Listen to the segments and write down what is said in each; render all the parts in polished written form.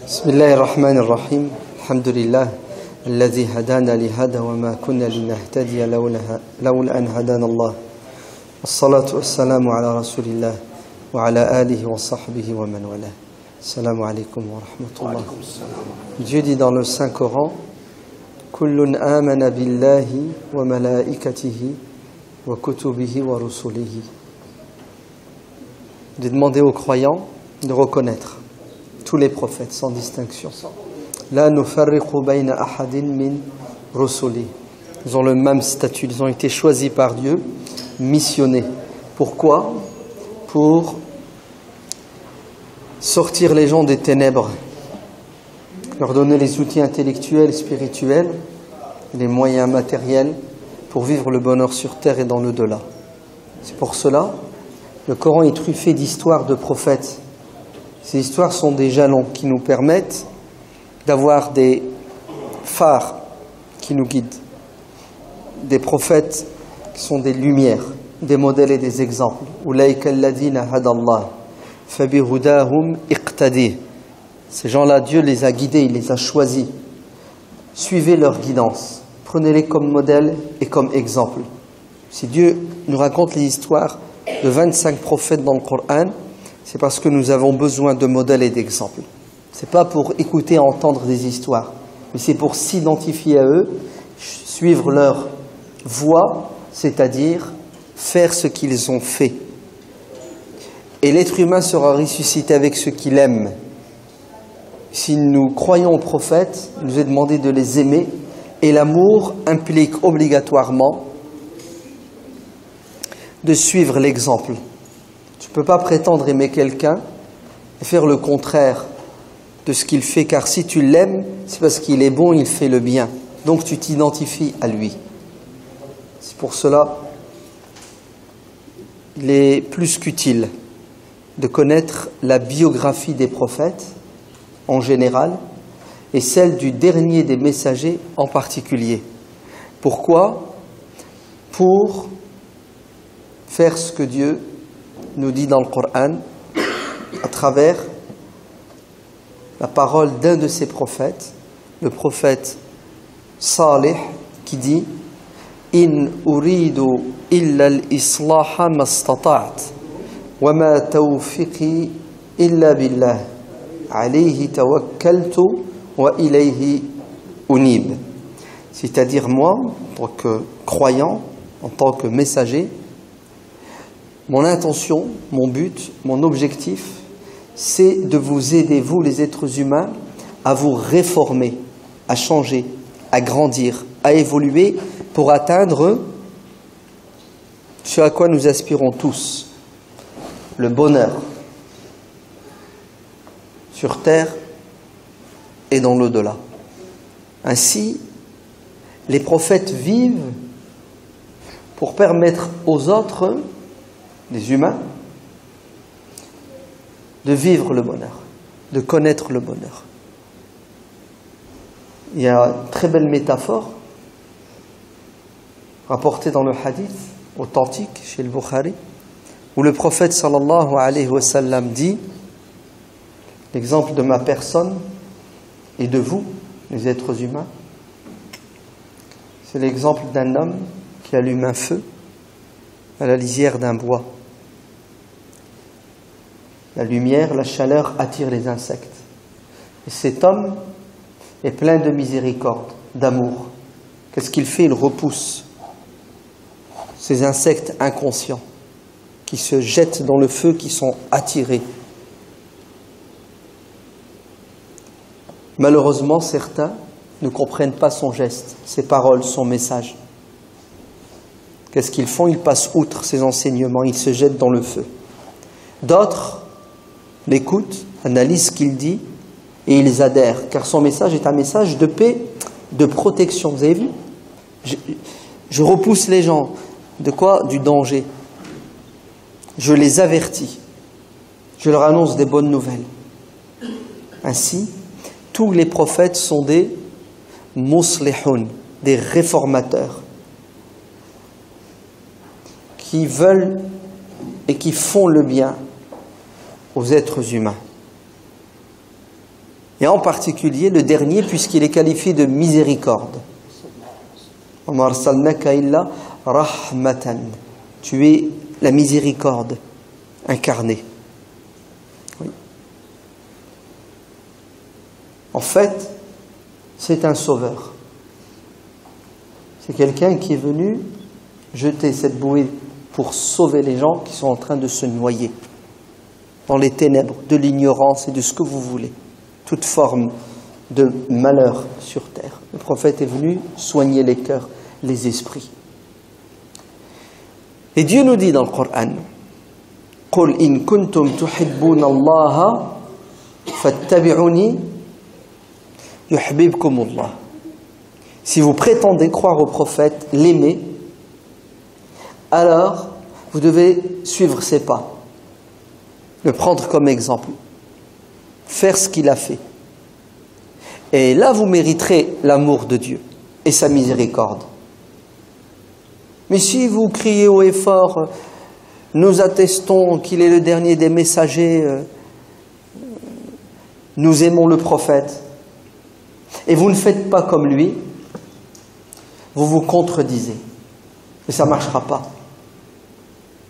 بسم الله الرحمن الرحيم الحمد لله الذي هدانا لهذا وما كنا لنهتدي لولا أن هدانا الله الصلاة والسلام على رسول الله وعلى آله وصحبه ومن والاه. Assalamu alaikum wa rahmatullah. Dieu dit dans le Saint-Coran: Kullun amana billahi wa malaikatihi wa kutubihi wa rusulihi. De demander aux croyants de reconnaître tous les prophètes sans distinction. La nufarriqu bayna ahadin min rusuli. Ils ont le même statut, ils ont été choisis par Dieu, missionnés. Pourquoi? Pour sortir les gens des ténèbres, leur donner les outils intellectuels, spirituels, les moyens matériels pour vivre le bonheur sur terre et dans l'au-delà. C'est pour cela le Coran est truffé d'histoires de prophètes. Ces histoires sont des jalons qui nous permettent d'avoir des phares qui nous guident, des prophètes qui sont des lumières, des modèles et des exemples. Ulaika alladhina hadallah fabihudahum iqtadi. Ces gens-là, Dieu les a guidés, il les a choisis. Suivez leur guidance, prenez-les comme modèle et comme exemple. Si Dieu nous raconte les histoires de 25 prophètes dans le Coran, c'est parce que nous avons besoin de modèles et d'exemples. C'est pas pour écouter et entendre des histoires, mais c'est pour s'identifier à eux, suivre leur voie, c'est-à-dire faire ce qu'ils ont fait. Et l'être humain sera ressuscité avec ce qu'il aime. Si nous croyons aux prophètes, il nous est demandé de les aimer, et l'amour implique obligatoirement de suivre l'exemple. Tu ne peux pas prétendre aimer quelqu'un et faire le contraire de ce qu'il fait, car si tu l'aimes, c'est parce qu'il est bon, il fait le bien. Donc tu t'identifies à lui. C'est pour cela il est plus qu'utile de connaître la biographie des prophètes en général et celle du dernier des messagers en particulier. Pourquoi? Pour faire ce que Dieu nous dit dans le Coran à travers la parole d'un de ses prophètes, le prophète Salih, qui dit: In uridu illa al-islaha mastata'at wa ma tawfiqi illa billah alayhi tawakkaltu wa ilayhi unib. C'est-à-dire moi, en tant que croyant, en tant que messager, mon intention, mon but, mon objectif, c'est de vous aider, vous les êtres humains, à vous réformer, à changer, à grandir, à évoluer pour atteindre ce à quoi nous aspirons tous, le bonheur sur terre et dans l'au-delà. Ainsi, les prophètes vivent pour permettre aux autres, les humains, de vivre le bonheur, de connaître le bonheur. Il y a une très belle métaphore rapportée dans le hadith authentique chez le Bukhari, où le prophète sallallahu alayhi wa sallam dit: l'exemple de ma personne et de vous, les êtres humains, c'est l'exemple d'un homme qui allume un feu à la lisière d'un bois. La lumière, la chaleur attirent les insectes. Et cet homme est plein de miséricorde, d'amour. Qu'est-ce qu'il fait? Il repousse ces insectes inconscients qui se jettent dans le feu, qui sont attirés. Malheureusement, certains ne comprennent pas son geste, ses paroles, son message. Qu'est-ce qu'ils font? Ils passent outre ses enseignements, ils se jettent dans le feu. D'autres l'écoutent, analysent ce qu'il dit et ils adhèrent, car son message est un message de paix, de protection. Vous avez vu? Je repousse les gens. De quoi? Du danger. Je les avertis. Je leur annonce des bonnes nouvelles. Ainsi, tous les prophètes sont des muslihun, des réformateurs, qui veulent et qui font le bien aux êtres humains. Et en particulier le dernier, puisqu'il est qualifié de miséricorde. وَمَا أَرْسَلْنَاكَ إِلَّا رَحْمَةً. Tu es la miséricorde incarnée. Oui. En fait, c'est un sauveur. C'est quelqu'un qui est venu jeter cette bouée pour sauver les gens qui sont en train de se noyer dans les ténèbres de l'ignorance et de ce que vous voulez. Toute forme de malheur sur terre. Le prophète est venu soigner les cœurs, les esprits. Et Dieu nous dit dans le Coran, قُلْ إِن كُنْتُمْ تُحِبُّونَ اللَّهَ فَاتَّبِعُونِي يُحْبِبْكُمُ اللَّهُ. Si vous prétendez croire au prophète, l'aimer, alors vous devez suivre ses pas, le prendre comme exemple, faire ce qu'il a fait. Et là, vous mériterez l'amour de Dieu et sa miséricorde. Mais si vous criez haut et fort, nous attestons qu'il est le dernier des messagers, nous aimons le prophète, et vous ne faites pas comme lui, vous vous contredisez. Et ça ne marchera pas.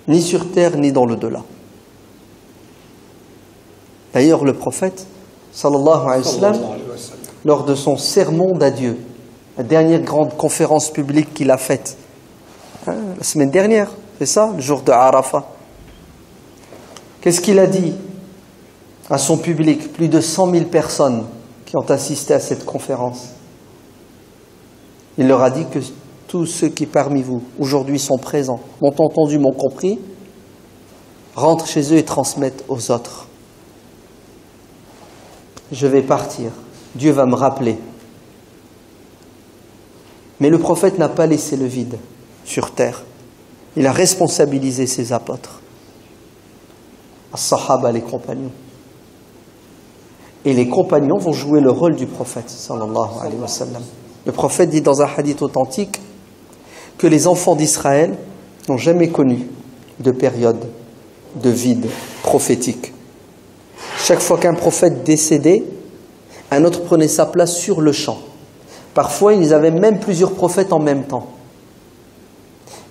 Ni sur terre, ni dans l'au-delà. D'ailleurs, le prophète, sallallahu alayhi wa sallam, lors de son sermon d'adieu, la dernière grande conférence publique qu'il a faite, la semaine dernière, c'est ça, le jour de Arafat. Qu'est-ce qu'il a dit à son public? Plus de 100 000 personnes qui ont assisté à cette conférence. Il leur a dit que tous ceux qui parmi vous aujourd'hui sont présents, m'ont entendu, m'ont compris, rentrent chez eux et transmettent aux autres. Je vais partir, Dieu va me rappeler. Mais le prophète n'a pas laissé le vide sur terre. Il a responsabilisé ses apôtres, as-sahaba, les compagnons. Et les compagnons vont jouer le rôle du prophète, sallallahu alayhi wa sallam. Le prophète dit dans un hadith authentique que les enfants d'Israël n'ont jamais connu de période de vide prophétique. Chaque fois qu'un prophète décédait, un autre prenait sa place sur le champ. Parfois, ils avaient même plusieurs prophètes en même temps.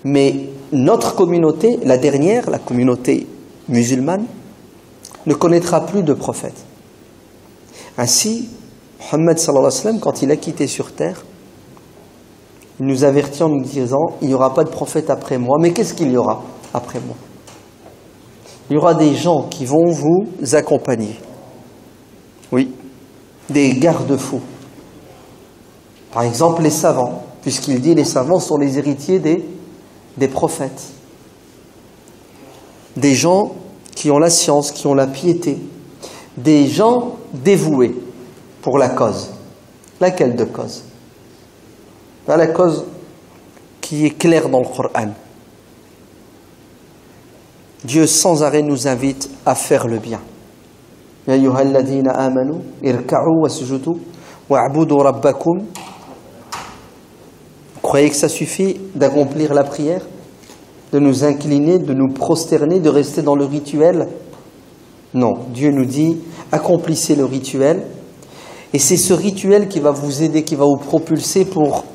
Mais notre communauté, la dernière, la communauté musulmane, ne connaîtra plus de prophètes. Ainsi, Muhammad sallallahu alayhi wa sallam, quand il a quitté sur terre, il nous avertit en nous disant « Il n'y aura pas de prophète après moi. » Mais qu'est-ce qu'il y aura après moi? Il y aura des gens qui vont vous accompagner. Oui, des garde-fous. Par exemple, les savants, puisqu'il dit les savants sont les héritiers des prophètes. Des gens qui ont la science, qui ont la piété. Des gens dévoués pour la cause. Laquelle de cause? La cause qui est claire dans le Coran. Dieu sans arrêt nous invite à faire le bien. Ya ayyuhalladhina amanu irka'u wasjudu wa'budu rabbakum. Vous croyez que ça suffit d'accomplir la prière, de nous incliner, de nous prosterner, de rester dans le rituel? Non, Dieu nous dit accomplissez le rituel, et c'est ce rituel qui va vous aider, qui va vous propulser pour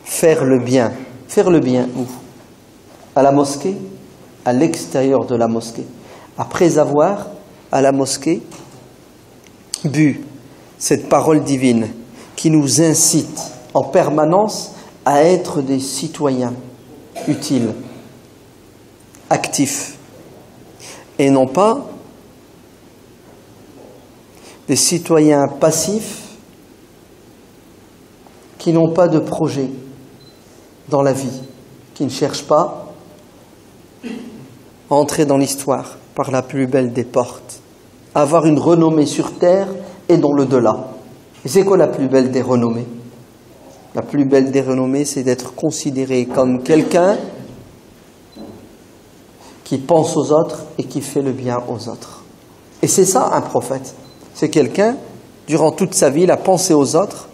faire le bien. Faire le bien où? À la mosquée, à l'extérieur de la mosquée. Après avoir, à la mosquée, bu cette parole divine qui nous incite en permanence à être des citoyens utiles, actifs, et non pas des citoyens passifs qui n'ont pas de projet dans la vie, qui ne cherchent pas à entrer dans l'histoire par la plus belle des portes, à avoir une renommée sur terre et dans l'au-delà. Et c'est quoi la plus belle des renommées? La plus belle des renommées, c'est d'être considéré comme quelqu'un qui pense aux autres et qui fait le bien aux autres. Et c'est ça un prophète. C'est quelqu'un, durant toute sa vie, il a pensé aux autres,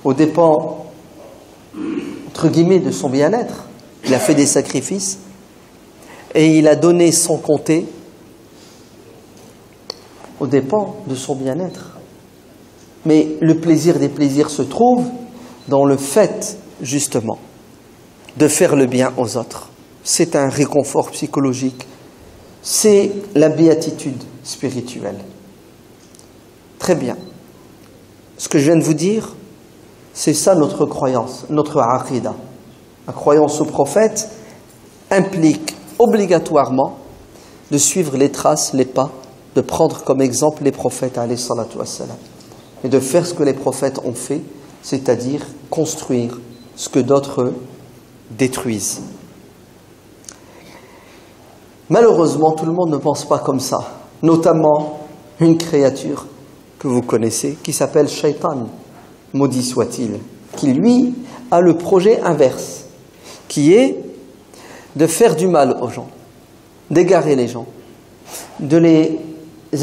aux dépens, entre guillemets, de son bien-être. Il a fait des sacrifices et il a donné sans compter aux dépens de son bien-être. Mais le plaisir des plaisirs se trouve dans le fait, justement, de faire le bien aux autres. C'est un réconfort psychologique. C'est la béatitude spirituelle. Très bien. Ce que je viens de vous dire, c'est ça notre croyance, notre aqidah. La croyance au prophète implique obligatoirement de suivre les traces, les pas, de prendre comme exemple les prophètes alayhi salatu wassalam, et de faire ce que les prophètes ont fait, c'est-à-dire construire ce que d'autres détruisent. Malheureusement, tout le monde ne pense pas comme ça, notamment une créature que vous connaissez, qui s'appelle Shaitan, maudit soit-il, qui lui a le projet inverse, qui est de faire du mal aux gens, d'égarer les gens, de les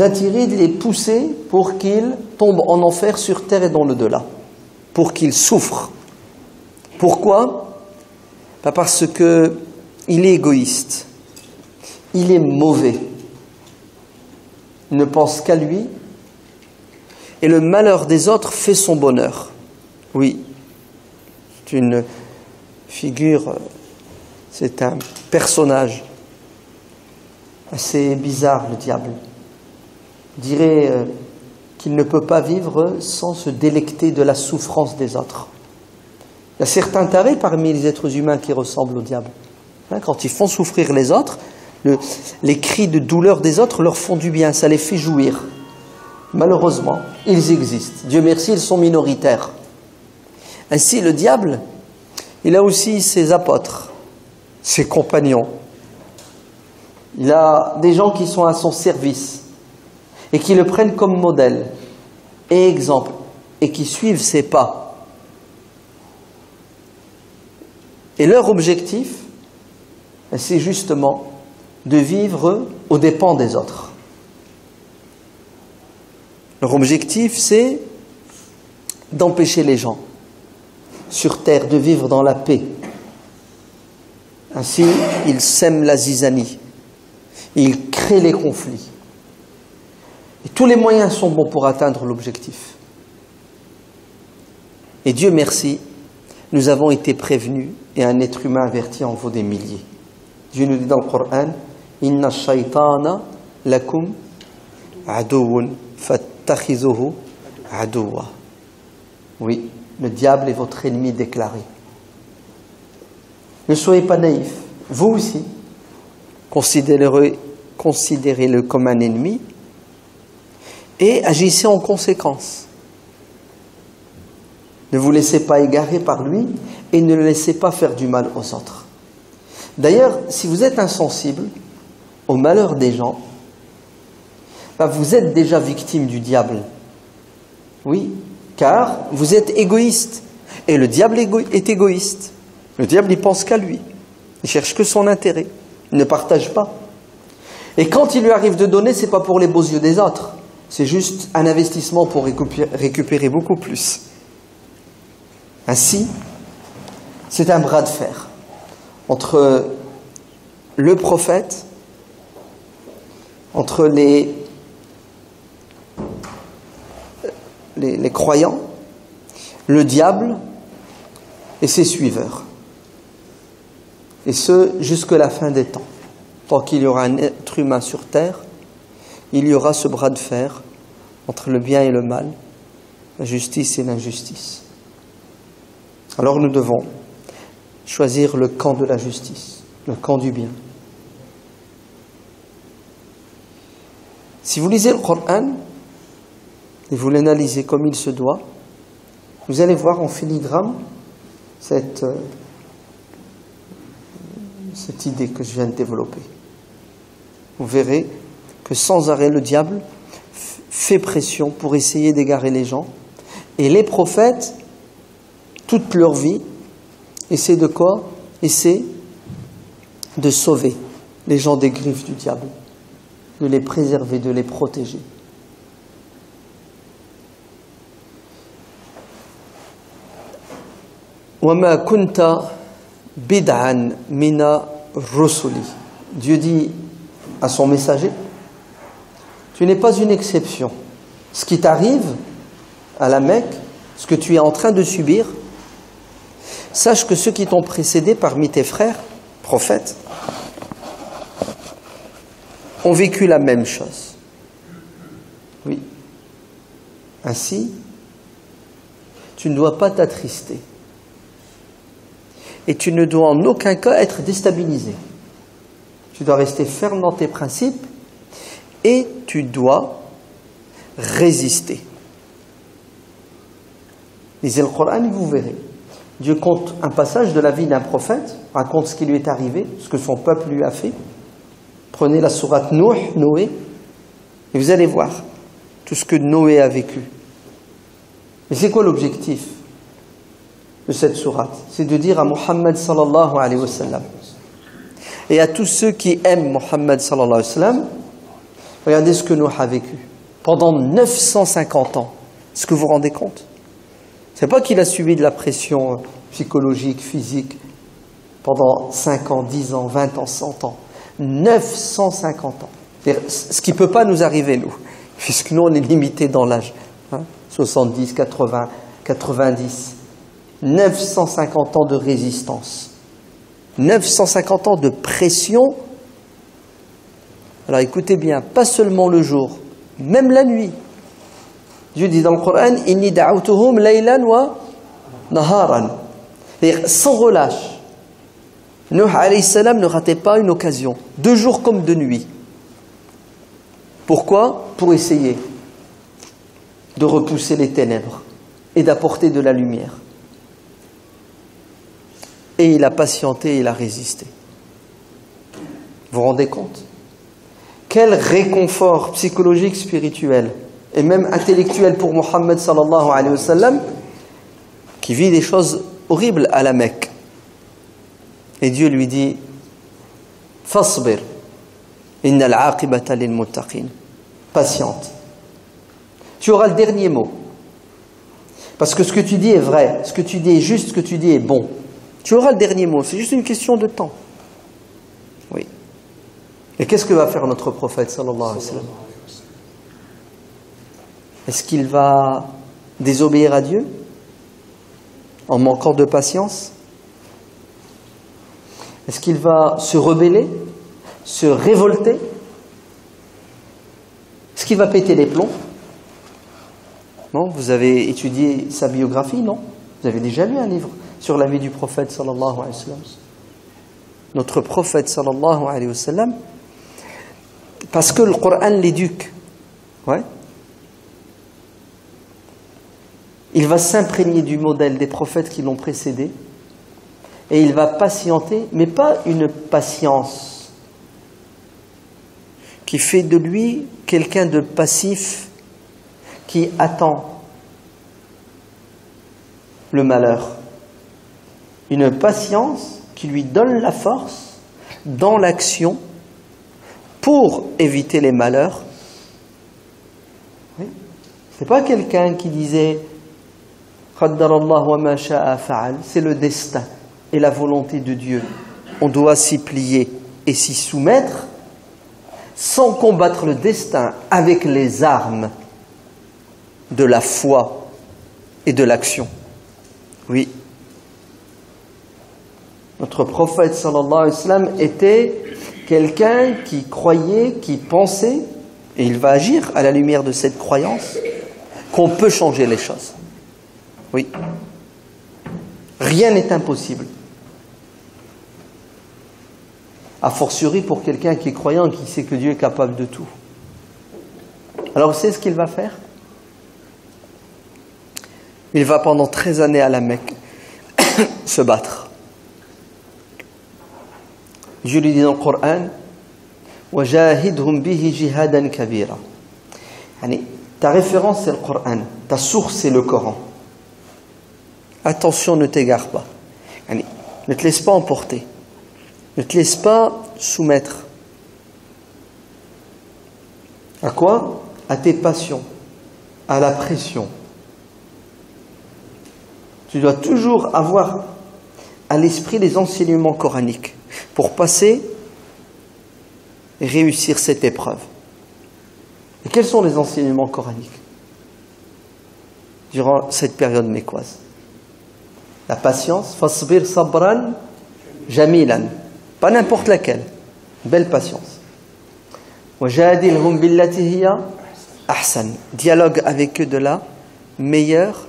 attirer, de les pousser pour qu'ils tombent en enfer sur terre et dans l'au-delà, pour qu'ils souffrent. Pourquoi ? Parce qu'il est égoïste, il est mauvais, il ne pense qu'à lui, et le malheur des autres fait son bonheur. Oui, c'est une figure, c'est un personnage assez bizarre, le diable. On dirait qu'il ne peut pas vivre sans se délecter de la souffrance des autres. Il y a certains tarés parmi les êtres humains qui ressemblent au diable. Quand ils font souffrir les autres, les cris de douleur des autres leur font du bien, ça les fait jouir. Malheureusement, ils existent. Dieu merci, ils sont minoritaires. Ainsi, le diable, il a aussi ses apôtres, ses compagnons. Il a des gens qui sont à son service et qui le prennent comme modèle et exemple et qui suivent ses pas. Et leur objectif, c'est justement de vivre aux dépens des autres. Leur objectif, c'est d'empêcher les gens sur terre de vivre dans la paix. Ainsi, ils sèment la zizanie, ils créent les conflits. Et tous les moyens sont bons pour atteindre l'objectif. Et Dieu merci, nous avons été prévenus et un être humain averti en vaut des milliers. Dieu nous dit dans le Coran, « Inna shaytana lakum aduwun fattakhizuhu aduwa » Oui, le diable est votre ennemi déclaré. Ne soyez pas naïfs, vous aussi, considérez-le comme un ennemi et agissez en conséquence. Ne vous laissez pas égarer par lui et ne le laissez pas faire du mal aux autres. D'ailleurs, si vous êtes insensible au malheur des gens, vous êtes déjà victime du diable. Oui, car vous êtes égoïste. Et le diable est égoïste. Le diable, il pense qu'à lui. Il cherche que son intérêt. Il ne partage pas. Et quand il lui arrive de donner, ce n'est pas pour les beaux yeux des autres. C'est juste un investissement pour récupérer beaucoup plus. Ainsi, c'est un bras de fer entre le prophète, entre les croyants, le diable et ses suiveurs. Et ce, jusqu'à la fin des temps. Tant qu'il y aura un être humain sur terre, il y aura ce bras de fer entre le bien et le mal, la justice et l'injustice. Alors nous devons choisir le camp de la justice, le camp du bien. Si vous lisez le Coran et vous l'analysez comme il se doit, vous allez voir en filigrane cette idée que je viens de développer. Vous verrez que sans arrêt le diable fait pression pour essayer d'égarer les gens, et les prophètes, toute leur vie, essaient de quoi? Essaient de sauver les gens des griffes du diable, de les préserver, de les protéger. وَمَا كُنْتَ بِدْعًا مِنَ الرُّسُلِ. Dieu dit à son messager, Tu n'es pas une exception. Ce qui t'arrive à la Mecque, ce que tu es en train de subir, sache que ceux qui t'ont précédé parmi tes frères, prophètes, ont vécu la même chose. Oui. Ainsi, tu ne dois pas t'attrister. Et tu ne dois en aucun cas être déstabilisé. Tu dois rester ferme dans tes principes et tu dois résister. Lisez le Coran et vous verrez. Dieu compte un passage de la vie d'un prophète, raconte ce qui lui est arrivé, ce que son peuple lui a fait. Prenez la sourate Noé, et vous allez voir tout ce que Noé a vécu. Mais c'est quoi l'objectif de cette sourate? C'est de dire à Muhammad sallallahu alayhi wa sallam et à tous ceux qui aiment Muhammad sallallahu alayhi wa sallam, regardez ce que Noé a vécu pendant 950 ans. Est-ce que vous vous rendez compte? C'est pas qu'il a subi de la pression psychologique, physique pendant 5 ans, 10 ans, 20 ans, 100 ans. 950 ans. Ce qui ne peut pas nous arriver, nous, puisque nous, on est limité dans l'âge. 70, 80, 90. 950 ans de résistance. 950 ans de pression. Alors écoutez bien, pas seulement le jour, même la nuit. Dieu dit dans le Coran, « Inni da'awtuhum laylan wa naharan ». C'est-à-dire sans relâche. Nuh alayhi salam ne ratait pas une occasion, de jour comme de nuit. Pourquoi? Pour essayer de repousser les ténèbres et d'apporter de la lumière. Et il a patienté, il a résisté. Vous vous rendez compte? Quel réconfort psychologique, spirituel et même intellectuel pour Muhammad sallallahu alayhi wa sallam, qui vit des choses horribles à la Mecque. Et Dieu lui dit « Fasbir, innal aqibata lil muttaqin » Patiente. Tu auras le dernier mot. Parce que ce que tu dis est vrai, ce que tu dis est juste, ce que tu dis est bon. Tu auras le dernier mot, c'est juste une question de temps. Oui. Et qu'est-ce que va faire notre prophète sallallahu alayhi wa sallam? Est-ce qu'il va désobéir à Dieu en manquant de patience? Est-ce qu'il va se rebeller, se révolter? Est-ce qu'il va péter les plombs? Non, vous avez étudié sa biographie, non? Vous avez déjà lu un livre sur la vie du prophète sallallahu alayhi wa sallam. Notre prophète sallallahu alayhi wa sallam, parce que le Coran l'éduque, ouais. Il va s'imprégner du modèle des prophètes qui l'ont précédé et il va patienter, mais pas une patience qui fait de lui quelqu'un de passif qui attend le malheur. Une patience qui lui donne la force dans l'action pour éviter les malheurs. Oui. C'est pas quelqu'un qui disait c'est le destin et la volonté de Dieu. On doit s'y plier et s'y soumettre sans combattre le destin avec les armes de la foi et de l'action. Oui. Notre prophète sallallahu alayhi wa sallam était quelqu'un qui croyait, qui pensait, et il va agir à la lumière de cette croyance, qu'on peut changer les choses. Oui. Rien n'est impossible. A fortiori pour quelqu'un qui est croyant, qui sait que Dieu est capable de tout. Alors, vous savez ce qu'il va faire? Il va pendant 13 années à la Mecque se battre. Dieu lui dit dans le Coran, وَجَاهِدْهُمْ بِهِ جِهَادًا كَبِيرًا. Ta référence c'est le Coran, ta source c'est le Coran. Attention, ne t'égare pas. Ne te laisse pas emporter. Ne te laisse pas soumettre. À quoi? À tes passions, à la pression. Tu dois toujours avoir à l'esprit les enseignements coraniques pour passer et réussir cette épreuve. Et quels sont les enseignements coraniques durant cette période mécoise? La patience, fasbir sabran jamilan, pas n'importe laquelle, belle patience. Wajadilhum billati hiya ahsan, dialogue avec eux de la meilleure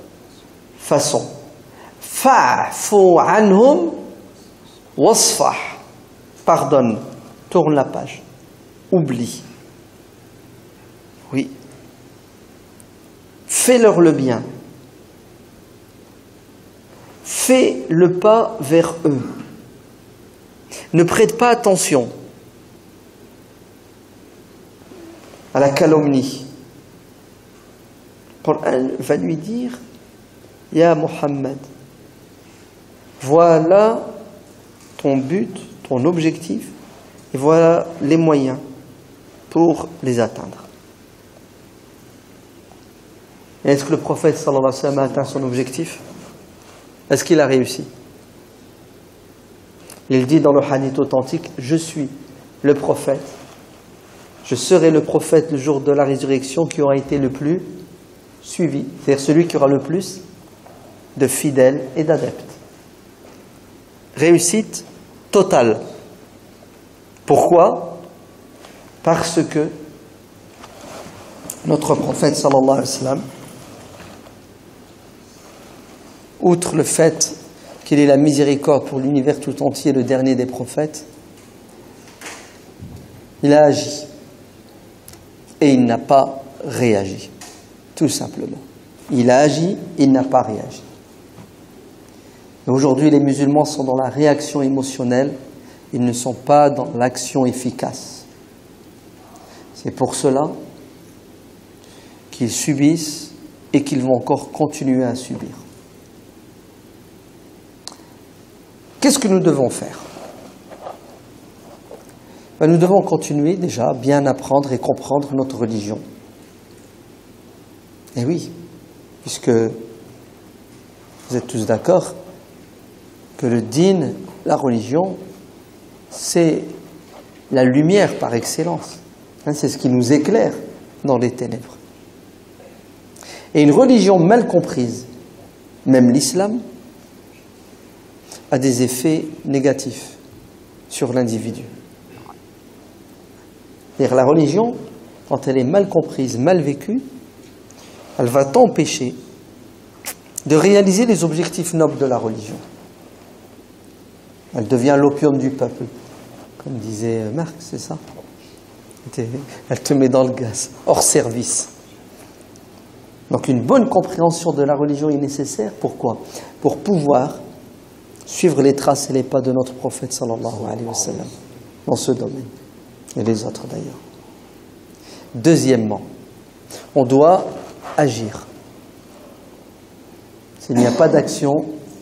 façon. Fa'fu anhum wasfah, pardonne, tourne la page, oublie. Oui. Fais-leur le bien. Fais le pas vers eux. Ne prête pas attention à la calomnie. Le Coran va lui dire, Ya Muhammad, voilà ton but, ton objectif, et voilà les moyens pour les atteindre. Et est-ce que le prophète sallallahu alayhi wa sallam a atteint son objectif? Est-ce qu'il a réussi? Il dit dans le hadith authentique, je suis le prophète, je serai le prophète le jour de la résurrection qui aura été le plus suivi, c'est-à-dire celui qui aura le plus de fidèles et d'adeptes. Réussite totale. Pourquoi? Parce que notre prophète sallallahu alayhi wa sallam, outre le fait qu'il est la miséricorde pour l'univers tout entier, le dernier des prophètes, il a agi et il n'a pas réagi, tout simplement. Il a agi, il n'a pas réagi. Et aujourd'hui, les musulmans sont dans la réaction émotionnelle, ils ne sont pas dans l'action efficace. C'est pour cela qu'ils subissent et qu'ils vont encore continuer à subir. Qu'est-ce que nous devons faire? Nous devons continuer déjà à bien apprendre et comprendre notre religion. Et oui, puisque vous êtes tous d'accord que le din, la religion, c'est la lumière par excellence. C'est ce qui nous éclaire dans les ténèbres. Et une religion mal comprise, même l'islam, a des effets négatifs sur l'individu. C'est-à-dire la religion, quand elle est mal comprise, mal vécue, elle va t'empêcher de réaliser les objectifs nobles de la religion. Elle devient l'opium du peuple, comme disait Marx, c'est ça? Elle te met dans le gaz, hors service. Donc une bonne compréhension de la religion est nécessaire. Pourquoi? Pour pouvoir suivre les traces et les pas de notre prophète sallallahu alayhi wa sallam dans ce domaine, et les autres d'ailleurs. Deuxièmement, on doit agir. S'il n'y a pas d'action,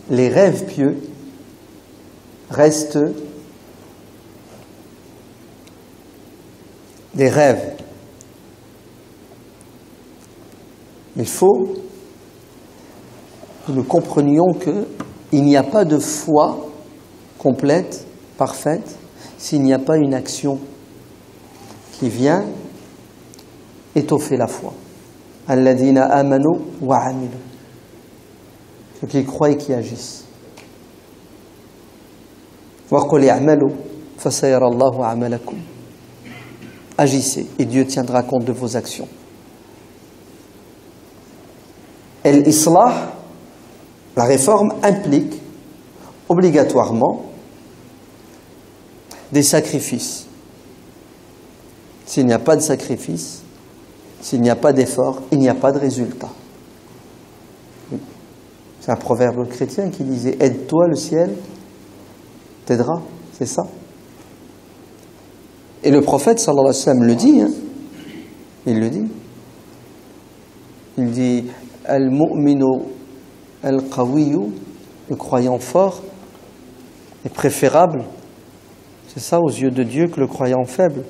les rêves pieux restent des rêves. Il faut que nous comprenions qu'il n'y a pas de foi complète, parfaite, s'il n'y a pas une action qui vient étoffer la foi. Alladina amanu wa amilu. Ceux qui croient et qui agissent. Wa qul i'malu fa sayara Allahu a'malakum. Agissez et Dieu tiendra compte de vos actions. Et l'islah, la réforme, implique obligatoirement des sacrifices. S'il n'y a pas de sacrifice, s'il n'y a pas d'effort, il n'y a pas de résultat. C'est un proverbe chrétien qui disait « Aide-toi, le ciel t'aidera », c'est ça. Et le prophète sallallahu alayhi wa sallam le dit, hein. Il le dit. Il dit « Al-mu'minu al-qawiyyu », le croyant fort, est préférable, c'est ça, aux yeux de Dieu, que le croyant faible.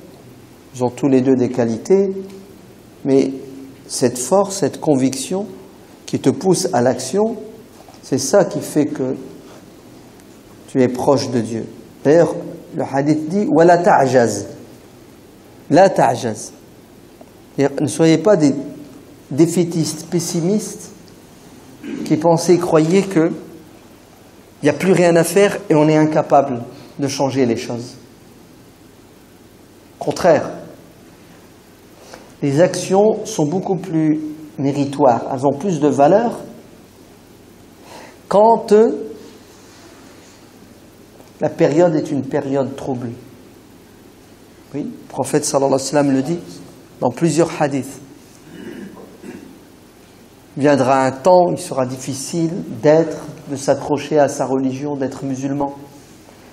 Ils ont tous les deux des qualités, mais cette force, cette conviction qui te pousse à l'action, c'est ça qui fait que tu es proche de Dieu. D'ailleurs, le hadith dit « Wa la ta'jaz ». La ta'jaz. Ne soyez pas des défaitistes, pessimistes, qui pensaient et croyaient qu'il n'y a plus rien à faire et on est incapable de changer les choses. Au contraire, les actions sont beaucoup plus méritoires, elles ont plus de valeur quand la période est une période troublée. Oui, le prophète sallallahu alayhi wa sallam le dit dans plusieurs hadiths. Il viendra un temps où il sera difficile de s'accrocher à sa religion, d'être musulman.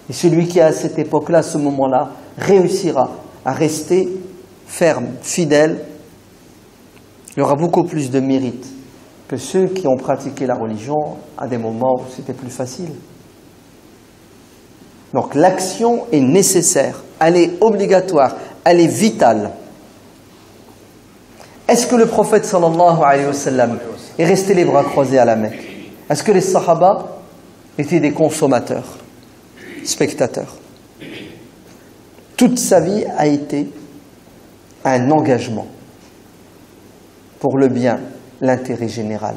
Et celui qui à cette époque-là, à ce moment-là, réussira à rester ferme, fidèle, il aura beaucoup plus de mérite que ceux qui ont pratiqué la religion à des moments où c'était plus facile. Donc l'action est nécessaire, elle est obligatoire, elle est vitale. Est-ce que le prophète sallallahu alayhi wa sallam est resté les bras croisés à la Mecque? Est-ce que les sahaba étaient des consommateurs, spectateurs? Toute sa vie a été un engagement pour le bien, l'intérêt général.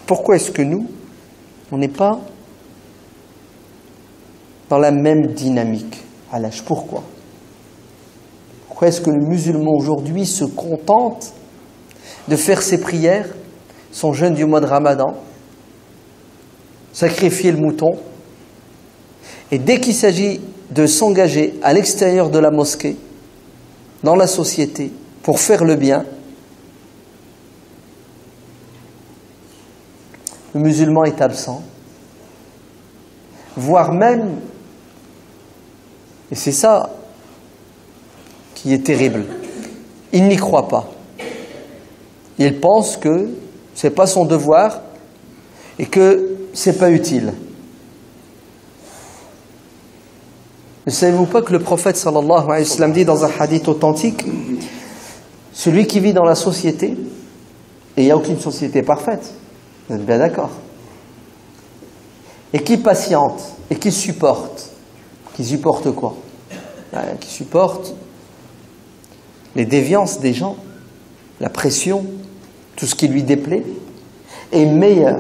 Pourquoi est-ce que nous, on n'est pas dans la même dynamique à l'âge? Pourquoi est-ce que le musulman aujourd'hui se contente de faire ses prières, son jeûne du mois de Ramadan, sacrifier le mouton, et dès qu'il s'agit de s'engager à l'extérieur de la mosquée, dans la société, pour faire le bien, le musulman est absent, voire même, et c'est ça qui est terrible, il n'y croit pas. Il pense que ce n'est pas son devoir et que ce n'est pas utile. Ne savez-vous pas que le prophète sallallahu alayhi wa sallam dit dans un hadith authentique, celui qui vit dans la société, et il n'y a aucune société parfaite, vous êtes bien d'accord, et qui patiente, et qui supporte quoi? Qui supporte les déviances des gens, la pression, tout ce qui lui déplaît, est meilleur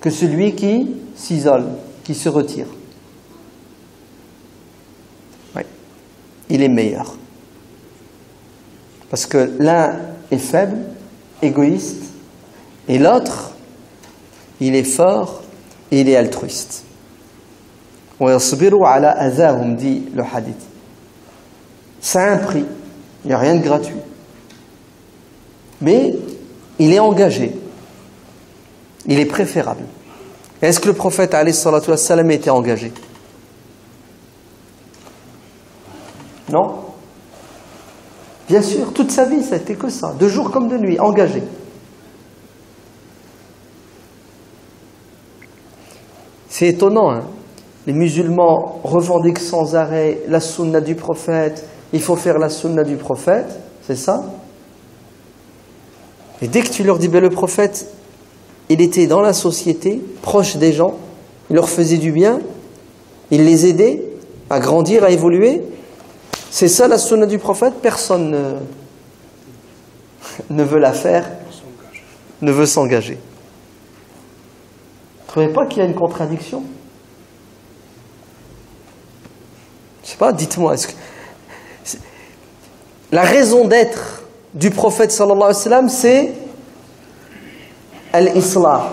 que celui qui s'isole, qui se retire. Oui, il est meilleur. Parce que l'un est faible, égoïste, et l'autre, il est fort et il est altruiste. وَيَصْبِرُوا عَلَى أَذَاهُمْ dit le hadith. Ça a un prix. Il n'y a rien de gratuit. Mais il est engagé. Il est préférable. Est-ce que le prophète alayhi salatu wassalam était engagé? Non? Bien sûr, toute sa vie, ça a été que ça. De jour comme de nuit, engagé. C'est étonnant, hein? Les musulmans revendiquent sans arrêt la sunna du prophète. Il faut faire la sunna du prophète, c'est ça? Et dès que tu leur dis, ben le prophète, il était dans la société, proche des gens, il leur faisait du bien, il les aidait à grandir, à évoluer. C'est ça la sunna du prophète? Personne ne veut la faire, ne veut s'engager. Vous ne trouvez pas qu'il y a une contradiction? Je ne sais pas, dites-moi, est-ce que... La raison d'être du prophète sallallahu alayhi wa sallam, c'est al-islah,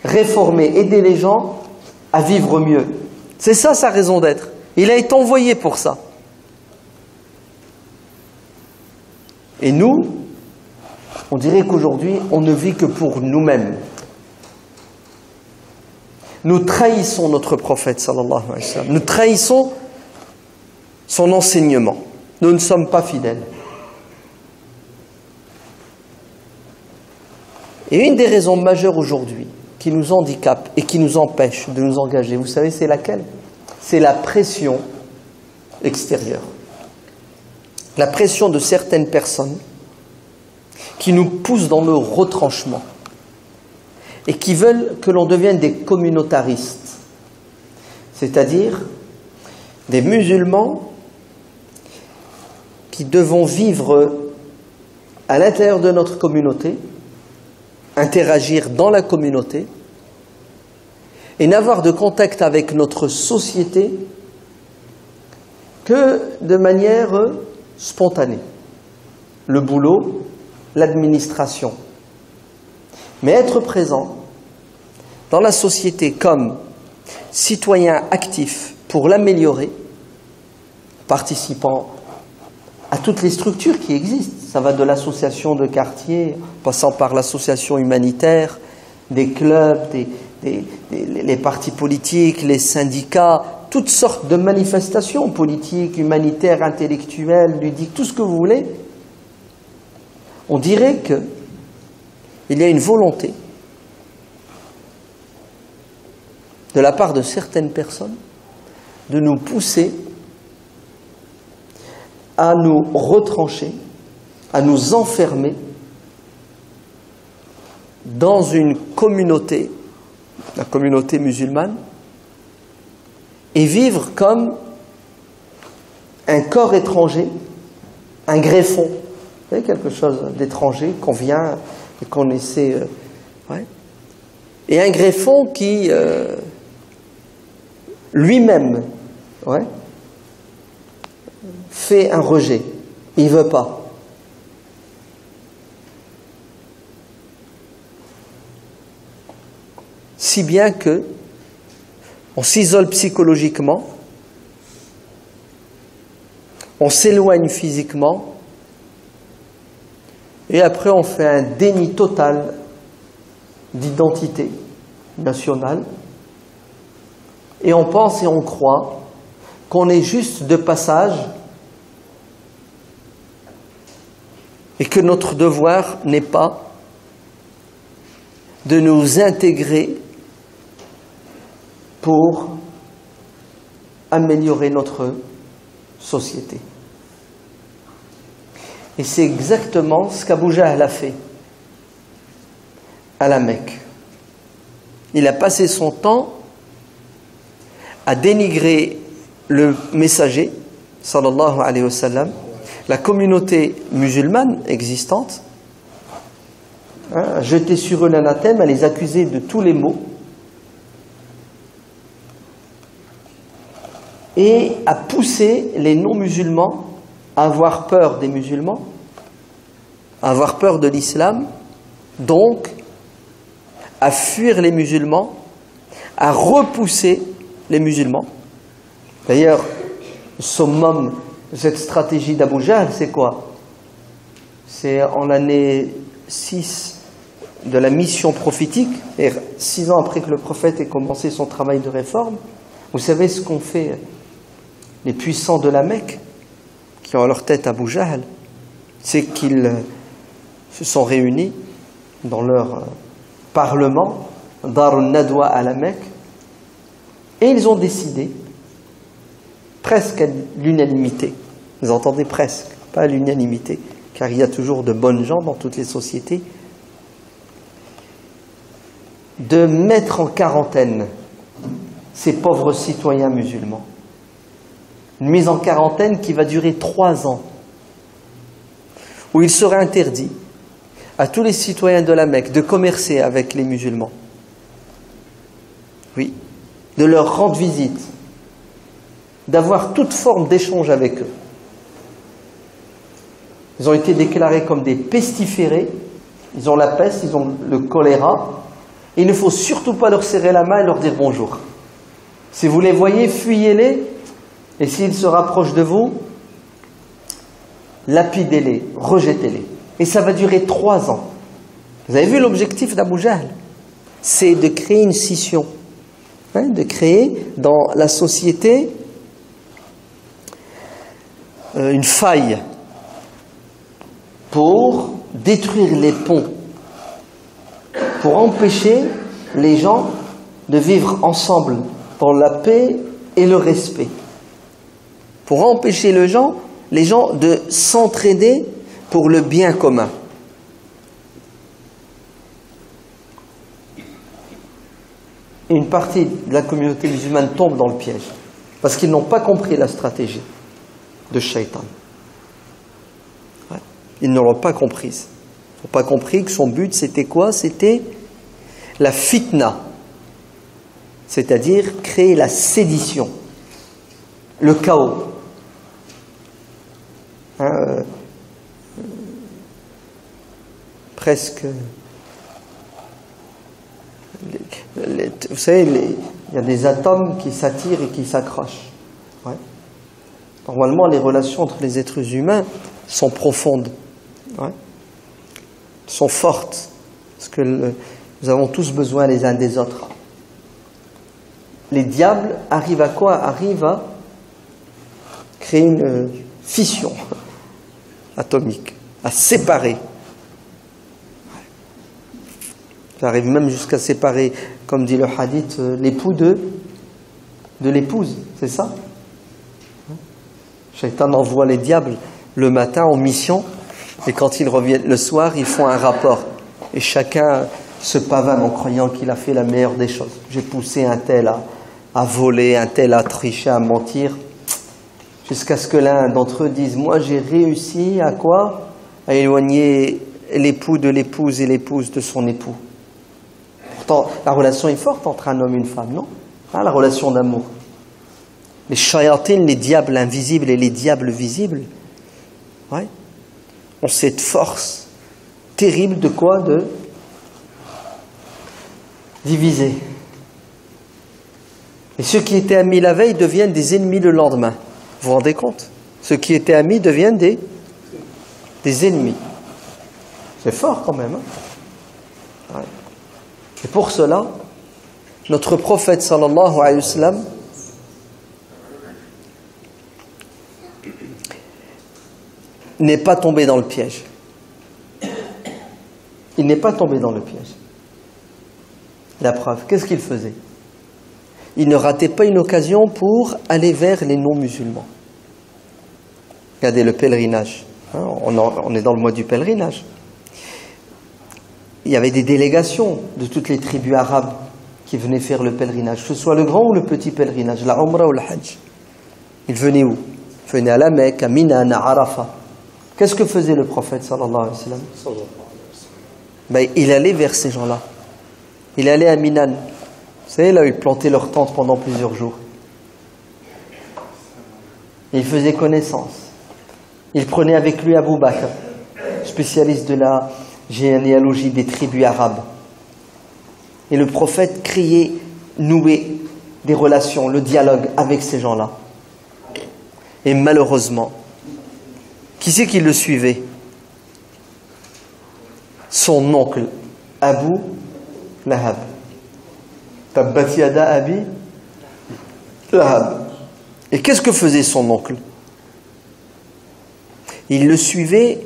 réformer, aider les gens à vivre mieux. C'est ça sa raison d'être. Il a été envoyé pour ça. Et nous, on dirait qu'aujourd'hui, on ne vit que pour nous-mêmes. Nous trahissons notre prophète sallallahu alayhi wa sallam. Nous trahissons son enseignement. Nous ne sommes pas fidèles. Et une des raisons majeures aujourd'hui qui nous handicape et qui nous empêche de nous engager, vous savez c'est laquelle? C'est la pression extérieure. La pression de certaines personnes qui nous poussent dans le retranchement et qui veulent que l'on devienne des communautaristes, c'est-à-dire des musulmans qui devons vivre à l'intérieur de notre communauté, interagir dans la communauté, et n'avoir de contact avec notre société que de manière spontanée. Le boulot, l'administration. Mais être présent dans la société comme citoyen actif pour l'améliorer, participant à toutes les structures qui existent. Ça va de l'association de quartier, passant par l'association humanitaire, des clubs, les partis politiques, les syndicats, toutes sortes de manifestations politiques, humanitaires, intellectuelles, ludiques, tout ce que vous voulez. On dirait qu'il y a une volonté de la part de certaines personnes de nous pousser à nous retrancher, à nous enfermer dans une communauté, la communauté musulmane, et vivre comme un corps étranger, un greffon. Vous savez, quelque chose d'étranger qu'on vient et qu'on essaie... ouais. Et un greffon qui, lui-même, ouais, fait un rejet. Il ne veut pas. Si bien que on s'isole psychologiquement, on s'éloigne physiquement, et après on fait un déni total d'identité nationale, et on pense et on croit qu'on est juste de passage et que notre devoir n'est pas de nous intégrer pour améliorer notre société. Et c'est exactement ce qu'Abu Jahl a fait à la Mecque. Il a passé son temps à dénigrer le messager, sallallahu alayhi wa sallam, la communauté musulmane existante, à jeter sur eux l'anathème, à les accuser de tous les maux, et à pousser les non-musulmans à avoir peur des musulmans, à avoir peur de l'islam, donc à fuir les musulmans, à repousser les musulmans. D'ailleurs, le summum de cette stratégie d'Abu Jahl, c'est quoi? C'est en l'année 6 de la mission prophétique, et 6 ans après que le prophète ait commencé son travail de réforme. Vous savez ce qu'ont fait les puissants de la Mecque, qui ont à leur tête Abu Jahl? C'est qu'ils se sont réunis dans leur parlement, Darun Nadwa à la Mecque, et ils ont décidé, presque à l'unanimité, vous entendez presque, pas à l'unanimité, car il y a toujours de bonnes gens dans toutes les sociétés, de mettre en quarantaine ces pauvres citoyens musulmans. Une mise en quarantaine qui va durer 3 ans, où il sera interdit à tous les citoyens de la Mecque de commercer avec les musulmans. Oui, de leur rendre visite, d'avoir toute forme d'échange avec eux. Ils ont été déclarés comme des pestiférés, ils ont la peste, ils ont le choléra, et il ne faut surtout pas leur serrer la main et leur dire bonjour. Si vous les voyez, fuyez-les, et s'ils se rapprochent de vous, lapidez-les, rejetez-les. Et ça va durer 3 ans. Vous avez vu l'objectif d'Abu Jahl? C'est de créer une scission, de créer dans la société une faille pour détruire les ponts, pour empêcher les gens de vivre ensemble dans la paix et le respect, pour empêcher les gens de s'entraider pour le bien commun. Et une partie de la communauté musulmane tombe dans le piège, parce qu'ils n'ont pas compris la stratégie de Shaitan. Ils ne l'ont pas comprise. Ils n'ont pas compris que son but, c'était quoi? C'était la fitna, c'est-à-dire créer la sédition, le chaos. Presque... vous savez, il y a des atomes qui s'attirent et qui s'accrochent. Ouais. Normalement, les relations entre les êtres humains sont profondes, ouais, sont fortes, parce que nous avons tous besoin les uns des autres. Les diables arrivent à quoi? Arrivent à créer une fission atomique, à séparer. Ça arrive même jusqu'à séparer, comme dit le hadith, l'époux de l'épouse, c'est ça? Shaitan envoie les diables le matin en mission, et quand ils reviennent le soir, ils font un rapport. Et chacun se pavane en croyant qu'il a fait la meilleure des choses. J'ai poussé un tel à voler, un tel à tricher, à mentir, jusqu'à ce que l'un d'entre eux dise, moi j'ai réussi à quoi? À éloigner l'époux de l'épouse et l'épouse de son époux. Pourtant, la relation est forte entre un homme et une femme, non? Hein, la relation d'amour. Les shayatines, les diables invisibles et les diables visibles, ouais, ont cette force terrible de quoi? De diviser. Et ceux qui étaient amis la veille deviennent des ennemis le lendemain. Vous vous rendez compte? Ceux qui étaient amis deviennent des ennemis. C'est fort quand même. Hein? Ouais. Et pour cela, notre prophète sallallahu alayhi wa sallam n'est pas tombé dans le piège. Il n'est pas tombé dans le piège. La preuve, qu'est-ce qu'il faisait? Il ne ratait pas une occasion pour aller vers les non-musulmans. Regardez le pèlerinage. Hein, on est dans le mois du pèlerinage. Il y avait des délégations de toutes les tribus arabes qui venaient faire le pèlerinage, que ce soit le grand ou le petit pèlerinage, la Umrah ou le Hajj. Ils venaient où? Ils venaient à la Mecque, à Mina, à Arafat. Qu'est-ce que faisait le prophète sallallahu alayhi wa sallam? Ben, il allait vers ces gens-là. Il allait à Minan. Vous savez, là où ils plantaient leur tente pendant plusieurs jours. Et il faisait connaissance. Il prenait avec lui Abu Bakr, spécialiste de la généalogie des tribus arabes. Et le prophète criait, nouait des relations, le dialogue avec ces gens-là. Et malheureusement, qui c'est qui le suivait? Son oncle, Abu Lahab. Tabbat yada Abi Lahab. Et qu'est-ce que faisait son oncle? Il le suivait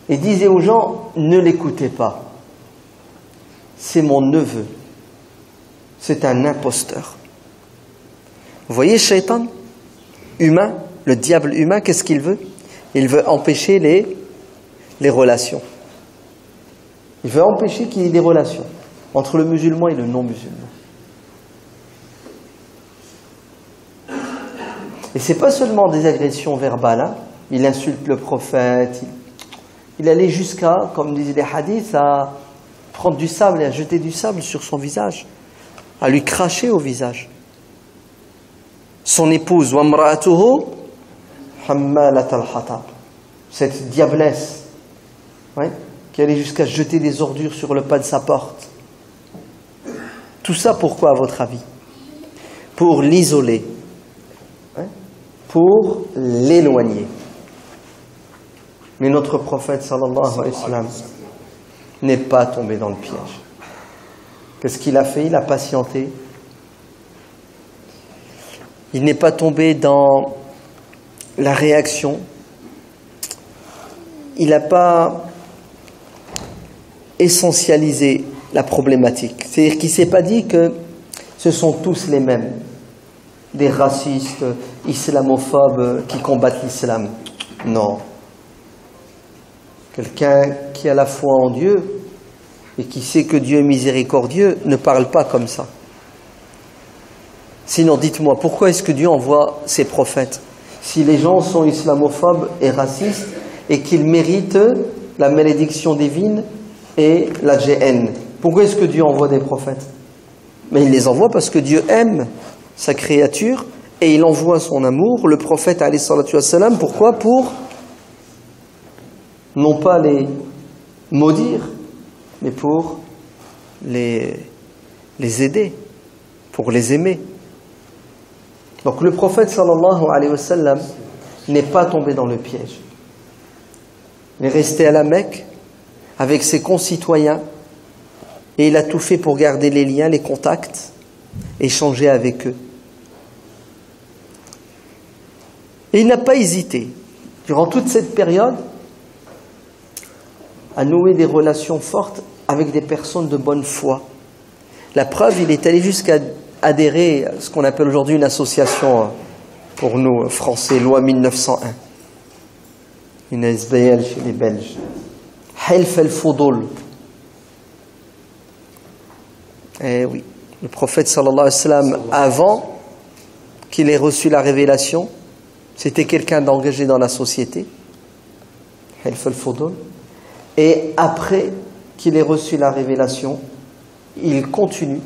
et disait aux gens, ne l'écoutez pas. C'est mon neveu. C'est un imposteur. Vous voyez, Shaitan, humain, le diable humain, qu'est-ce qu'il veut? Il veut empêcher les relations. Il veut empêcher qu'il y ait des relations entre le musulman et le non-musulman. Et ce n'est pas seulement des agressions verbales. Hein. Il insulte le prophète. Il allait jusqu'à, comme disaient les hadiths, à prendre du sable et à jeter du sable sur son visage, à lui cracher au visage. Son épouse, wamra'atuhu hammalat al-hatab, cette diablesse, ouais, qui allait jusqu'à jeter des ordures sur le pas de sa porte. Tout ça pourquoi, à votre avis? Pour l'isoler, ouais, pour l'éloigner. Mais notre prophète sallallahu alayhi wa sallam n'est pas tombé dans le piège. Qu'est-ce qu'il a fait? Il a patienté. Il n'est pas tombé dans la réaction. Il n'a pas essentialisé la problématique. C'est-à-dire qu'il ne s'est pas dit que ce sont tous les mêmes. Des racistes, islamophobes qui combattent l'islam. Non. Quelqu'un qui a la foi en Dieu et qui sait que Dieu est miséricordieux ne parle pas comme ça. Sinon, dites-moi, pourquoi est-ce que Dieu envoie ses prophètes? Si les gens sont islamophobes et racistes, et qu'ils méritent la malédiction divine et la GN. Pourquoi est-ce que Dieu envoie des prophètes? Mais il les envoie parce que Dieu aime sa créature et il envoie son amour, le prophète alayhi salatu wassalam. Pourquoi? Pour non pas les maudire, mais pour les aider, pour les aimer. Donc le prophète sallallahu alayhi wa sallam n'est pas tombé dans le piège. Il est resté à la Mecque avec ses concitoyens et il a tout fait pour garder les liens, les contacts, échanger avec eux. Et il n'a pas hésité, durant toute cette période, à nouer des relations fortes avec des personnes de bonne foi. La preuve, il est allé jusqu'à adhérer à ce qu'on appelle aujourd'hui une association, pour nous Français, loi 1901. Une SBL chez les Belges. Hilf al-Fudul. Eh oui, le prophète sallallahu alayhi wa sallam, avant qu'il ait reçu la révélation, c'était quelqu'un d'engagé dans la société. Hilf al-Fudul. Et après qu'il ait reçu la révélation, il continue.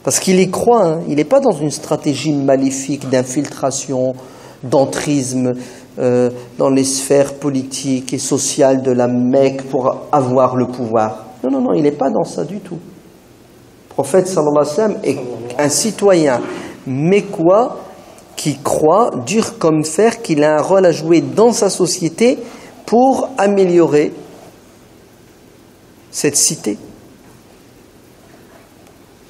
Parce qu'il y croit, hein. Il n'est pas dans une stratégie maléfique d'infiltration, d'entrisme dans les sphères politiques et sociales de la Mecque pour avoir le pouvoir. Non, non, non, il n'est pas dans ça du tout. Le prophète sallallahu alayhi wa sallam est un citoyen mécois qui croit, dur comme fer, qu'il a un rôle à jouer dans sa société pour améliorer cette cité.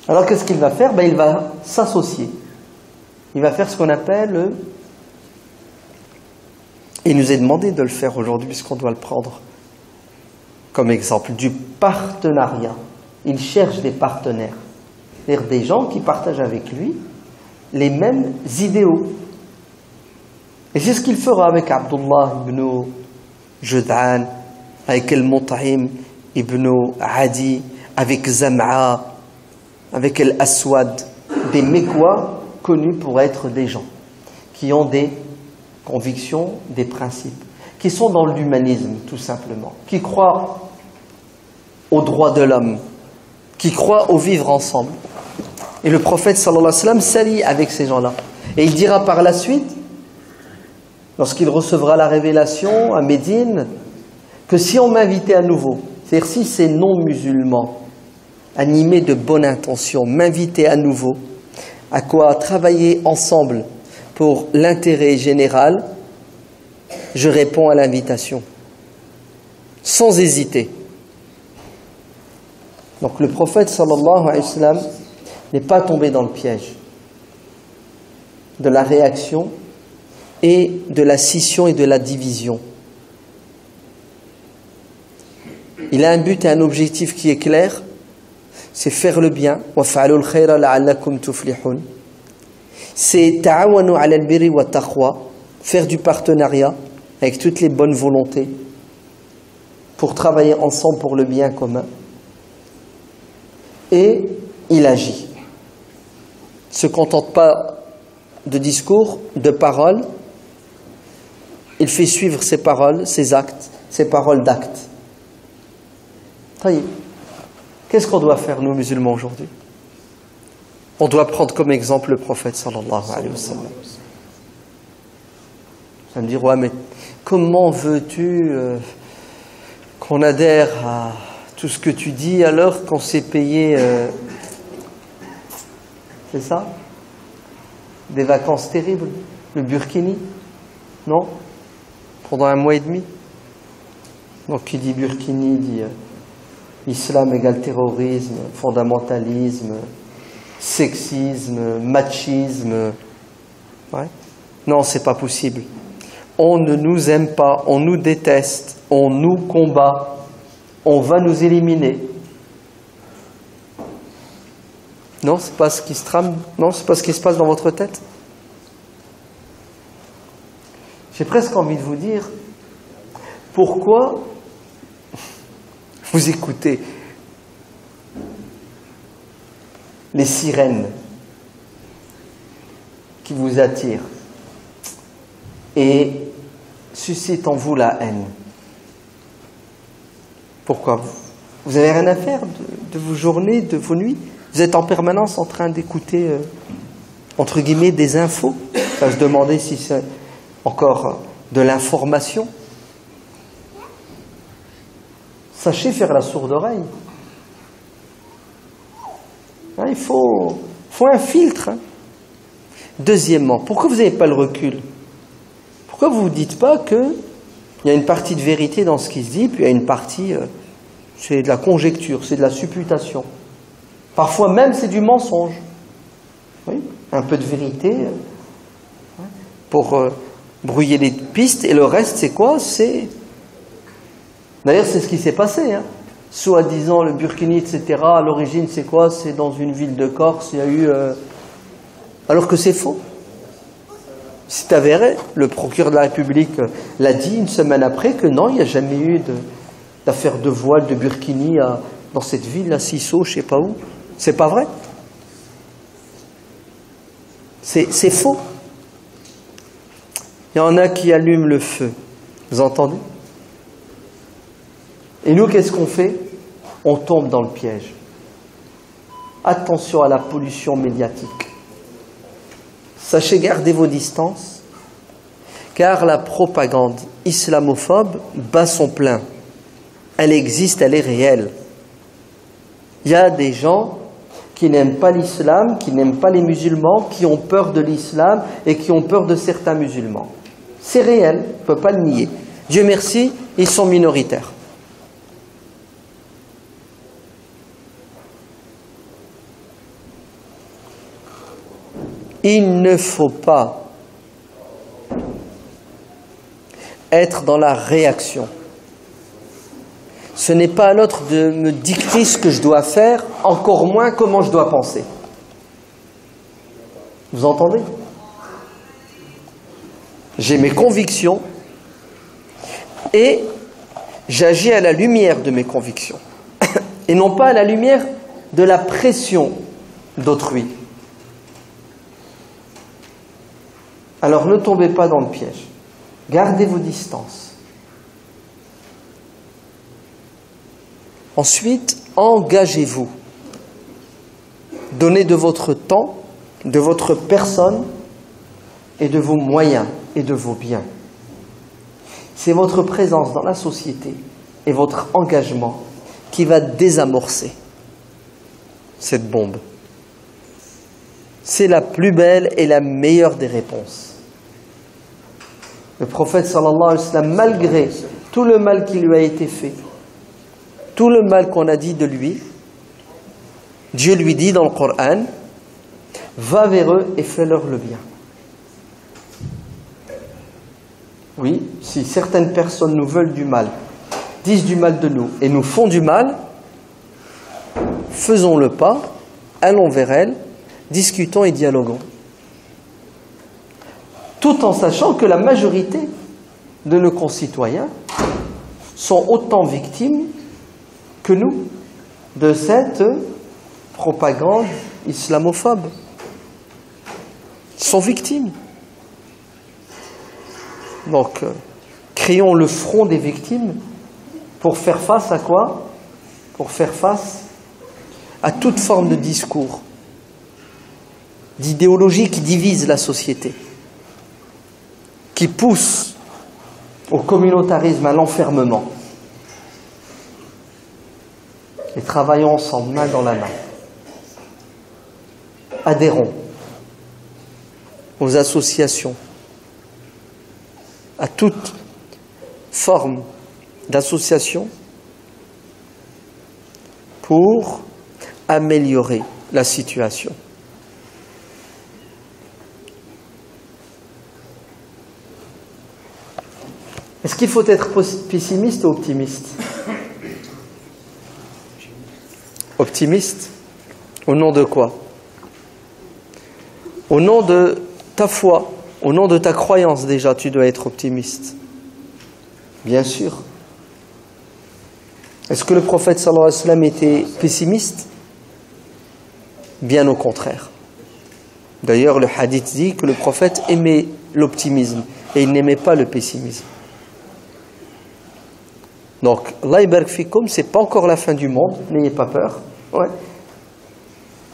Alors qu'est-ce qu'il va faire? Il va s'associer. Il va faire ce qu'on appelle... Il nous est demandé de le faire aujourd'hui puisqu'on doit le prendre comme exemple, du partenariat. Il cherche des partenaires, c'est-à-dire des gens qui partagent avec lui les mêmes idéaux. Et c'est ce qu'il fera avec Abdullah ibn Jud'an, avec Al-Mut'im ibn Adi, avec Zam'a, avec Al-Aswad, des Mécois connus pour être des gens qui ont des convictions, des principes, qui sont dans l'humanisme tout simplement, qui croient aux droits de l'homme, qui croient au vivre ensemble. Et le prophète sallallahu alayhi wa sallam s'allie avec ces gens-là. Et il dira par la suite, lorsqu'il recevra la révélation à Médine, que si on m'invitait à nouveau, c'est-à-dire si ces non-musulmans, animés de bonne intention, m'invitaient à nouveau, à quoi travailler ensemble pour l'intérêt général, je réponds à l'invitation, sans hésiter. Donc le prophète sallallahu alayhi wa sallam n'est pas tombé dans le piège de la réaction et de la scission et de la division. Il a un but et un objectif qui est clair, c'est faire le bien. وَفَعَلُوا الْخَيْرَ لَعَلَّكُمْ تُفْلِحُونَ. C'est ta'awanu 'ala al-birri wa taqwa, faire du partenariat avec toutes les bonnes volontés pour travailler ensemble pour le bien commun. Et il agit. Il ne se contente pas de discours, de paroles. Il fait suivre ses paroles, ses actes, ses paroles d'actes. Qu'est-ce qu'on doit faire, nous, musulmans, aujourd'hui? On doit prendre comme exemple le prophète, sallallahu alayhi wa sallam. Ça me dit, ouais, mais comment veux-tu qu'on adhère à tout ce que tu dis alors qu'on s'est payé, c'est ça? Des vacances terribles, le Burkini, non? Pendant 1 mois et demi. Donc qui dit Burkini dit islam égale terrorisme, fondamentalisme, sexisme, machisme. Ouais. Non, c'est pas possible. On ne nous aime pas, on nous déteste, on nous combat, on va nous éliminer. Non, c'est pas ce qui se trame. Non, c'est pas ce qui se passe dans votre tête. J'ai presque envie de vous dire pourquoi vous écoutez les sirènes qui vous attirent et suscite en vous la haine. Pourquoi? Vous n'avez rien à faire de vos journées, de vos nuits? Vous êtes en permanence en train d'écouter, entre guillemets, des infos. Ça se demander si c'est encore de l'information. Sachez faire la sourde oreille. Hein, il faut un filtre. Hein. Deuxièmement, pourquoi vous n'avez pas le recul? Pourquoi vous ne vous dites pas qu'il y a une partie de vérité dans ce qui se dit, puis il y a une partie, c'est de la conjecture, c'est de la supputation. Parfois même c'est du mensonge. Oui, un peu de vérité pour brouiller les pistes, et le reste c'est quoi? D'ailleurs c'est ce qui s'est passé. Hein. Soi-disant le Burkini, etc. À l'origine c'est quoi? C'est dans une ville de Corse, il y a eu... Alors que c'est faux. C'est avéré, le procureur de la République l'a dit une semaine après que non, il n'y a jamais eu d'affaire de voile de Burkini dans cette ville, à Sisso, je ne sais pas où. C'est pas vrai. C'est faux. Il y en a qui allument le feu. Vous entendez? Et nous, qu'est-ce qu'on fait? On tombe dans le piège. Attention à la pollution médiatique. Sachez garder vos distances, car la propagande islamophobe bat son plein. Elle existe, elle est réelle. Il y a des gens qui n'aiment pas l'islam, qui n'aiment pas les musulmans, qui ont peur de l'islam et qui ont peur de certains musulmans. C'est réel, on ne peut pas le nier. Dieu merci, ils sont minoritaires. Il ne faut pas être dans la réaction. Ce n'est pas à l'autre de me dicter ce que je dois faire, encore moins comment je dois penser. Vous entendez? J'ai mes convictions et j'agis à la lumière de mes convictions et non pas à la lumière de la pression d'autrui. Alors ne tombez pas dans le piège. Gardez vos distances. Ensuite, engagez-vous. Donnez de votre temps, de votre personne et de vos moyens et de vos biens. C'est votre présence dans la société et votre engagement qui va désamorcer cette bombe. C'est la plus belle et la meilleure des réponses. Le prophète sallallahu alayhi wa sallam, malgré tout le mal qui lui a été fait, tout le mal qu'on a dit de lui, Dieu lui dit dans le Coran, va vers eux et fais-leur le bien. Oui, si certaines personnes nous veulent du mal, disent du mal de nous et nous font du mal, faisons le pas, allons vers elles, discutons et dialoguons. Tout en sachant que la majorité de nos concitoyens sont autant victimes que nous de cette propagande islamophobe. Ils sont victimes. Donc, créons le front des victimes pour faire face à quoi? Pour faire face à toute forme de discours, d'idéologie qui divise la société, qui pousse au communautarisme, à l'enfermement. Et travaillons ensemble, main dans la main. Adhérons aux associations, à toute forme d'association pour améliorer la situation. Est-ce qu'il faut être pessimiste ou optimiste? Optimiste? Au nom de quoi? Au nom de ta foi, au nom de ta croyance déjà, tu dois être optimiste. Bien sûr. Est-ce que le prophète sallallahu alayhi wa sallam était pessimiste? Bien au contraire. D'ailleurs, le hadith dit que le prophète aimait l'optimisme et il n'aimait pas le pessimisme. Donc, Allah yabarak fikoum, c'est pas encore la fin du monde, n'ayez pas peur. Ouais.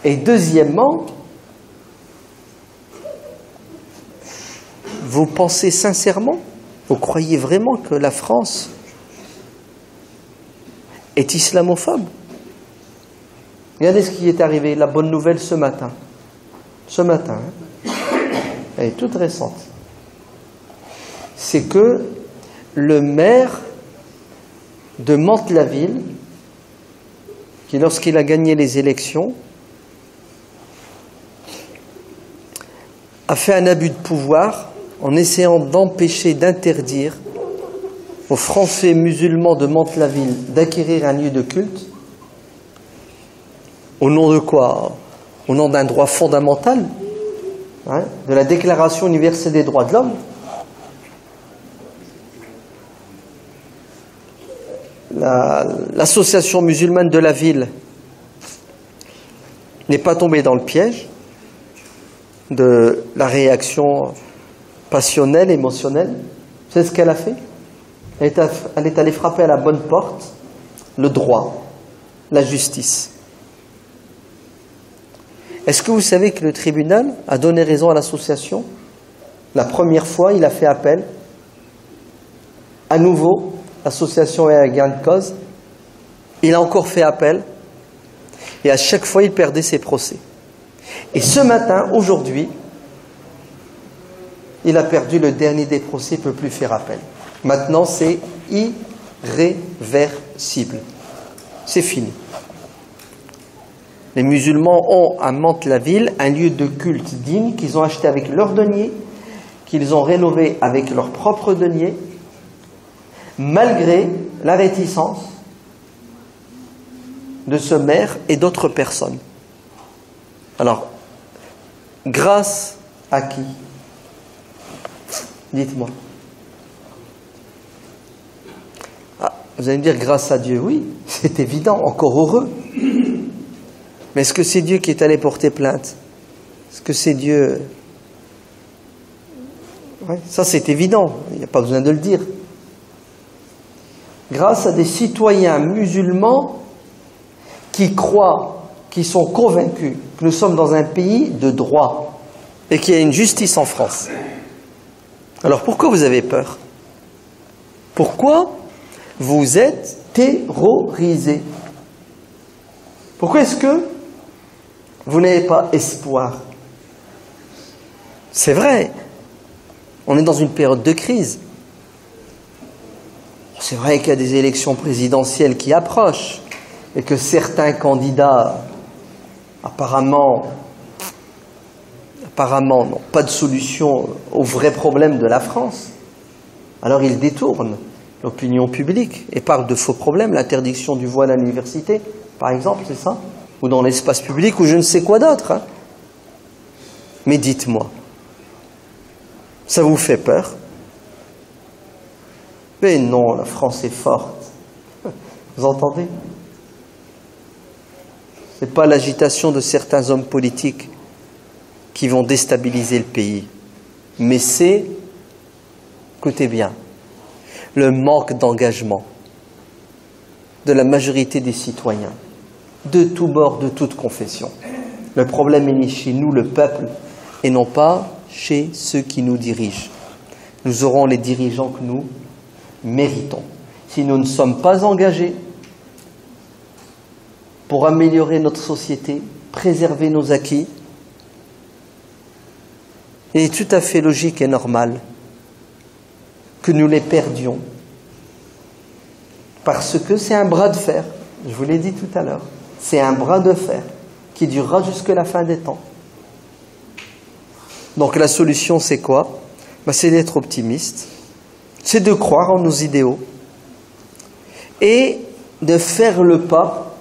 Et deuxièmement, vous pensez sincèrement, vous croyez vraiment que la France est islamophobe? Regardez ce qui est arrivé, la bonne nouvelle ce matin. Ce matin, hein. Elle est toute récente. C'est que le maire de Mantes-la-Ville, qui lorsqu'il a gagné les élections, a fait un abus de pouvoir en essayant d'empêcher, d'interdire aux Français musulmans de Mantes-la-Ville d'acquérir un lieu de culte. Au nom de quoi? Au nom d'un droit fondamental, hein, de la Déclaration universelle des droits de l'homme. L'association musulmane de la ville n'est pas tombée dans le piège de la réaction passionnelle, émotionnelle. Vous savez ce qu'elle a fait? Elle est allée frapper à la bonne porte, le droit, la justice. Est-ce que vous savez que le tribunal a donné raison à l'association? La première fois, il a fait appel. À nouveau, l'association est à gain de cause. Il a encore fait appel. Et à chaque fois, il perdait ses procès. Et ce matin, aujourd'hui, il a perdu le dernier des procès, il ne peut plus faire appel. Maintenant, c'est irréversible. C'est fini. Les musulmans ont à Mantes-la-Ville un lieu de culte digne qu'ils ont acheté avec leurs deniers, qu'ils ont rénové avec leurs propres deniers, malgré la réticence de ce maire et d'autres personnes. Alors, grâce à qui? Dites-moi. Ah, vous allez me dire grâce à Dieu. Oui, c'est évident, encore heureux. Mais est-ce que c'est Dieu qui est allé porter plainte? Est-ce que c'est Dieu? Ouais, ça c'est évident, il n'y a pas besoin de le dire. Grâce à des citoyens musulmans qui croient, qui sont convaincus que nous sommes dans un pays de droit et qu'il y a une justice en France. Alors pourquoi vous avez peur? Pourquoi vous êtes terrorisés? Pourquoi est-ce que vous n'avez pas espoir? C'est vrai, on est dans une période de crise. C'est vrai qu'il y a des élections présidentielles qui approchent et que certains candidats apparemment n'ont pas de solution aux vrais problèmes de la France. Alors ils détournent l'opinion publique et parlent de faux problèmes, l'interdiction du voile à l'université, par exemple, c'est ça? Ou dans l'espace public, ou je ne sais quoi d'autre. Hein. Mais dites-moi, ça vous fait peur? Mais non, la France est forte. Vous entendez? Ce n'est pas l'agitation de certains hommes politiques qui vont déstabiliser le pays. Mais c'est, écoutez bien, le manque d'engagement de la majorité des citoyens, de tous bords, de toute confession. Le problème est né chez nous, le peuple, et non pas chez ceux qui nous dirigent. Nous aurons les dirigeants que nous méritons. Si nous ne sommes pas engagés pour améliorer notre société, préserver nos acquis, il est tout à fait logique et normal que nous les perdions. Parce que c'est un bras de fer, je vous l'ai dit tout à l'heure, c'est un bras de fer qui durera jusqu'à la fin des temps. Donc la solution c'est quoi? C'est d'être optimiste, c'est de croire en nos idéaux et de faire le pas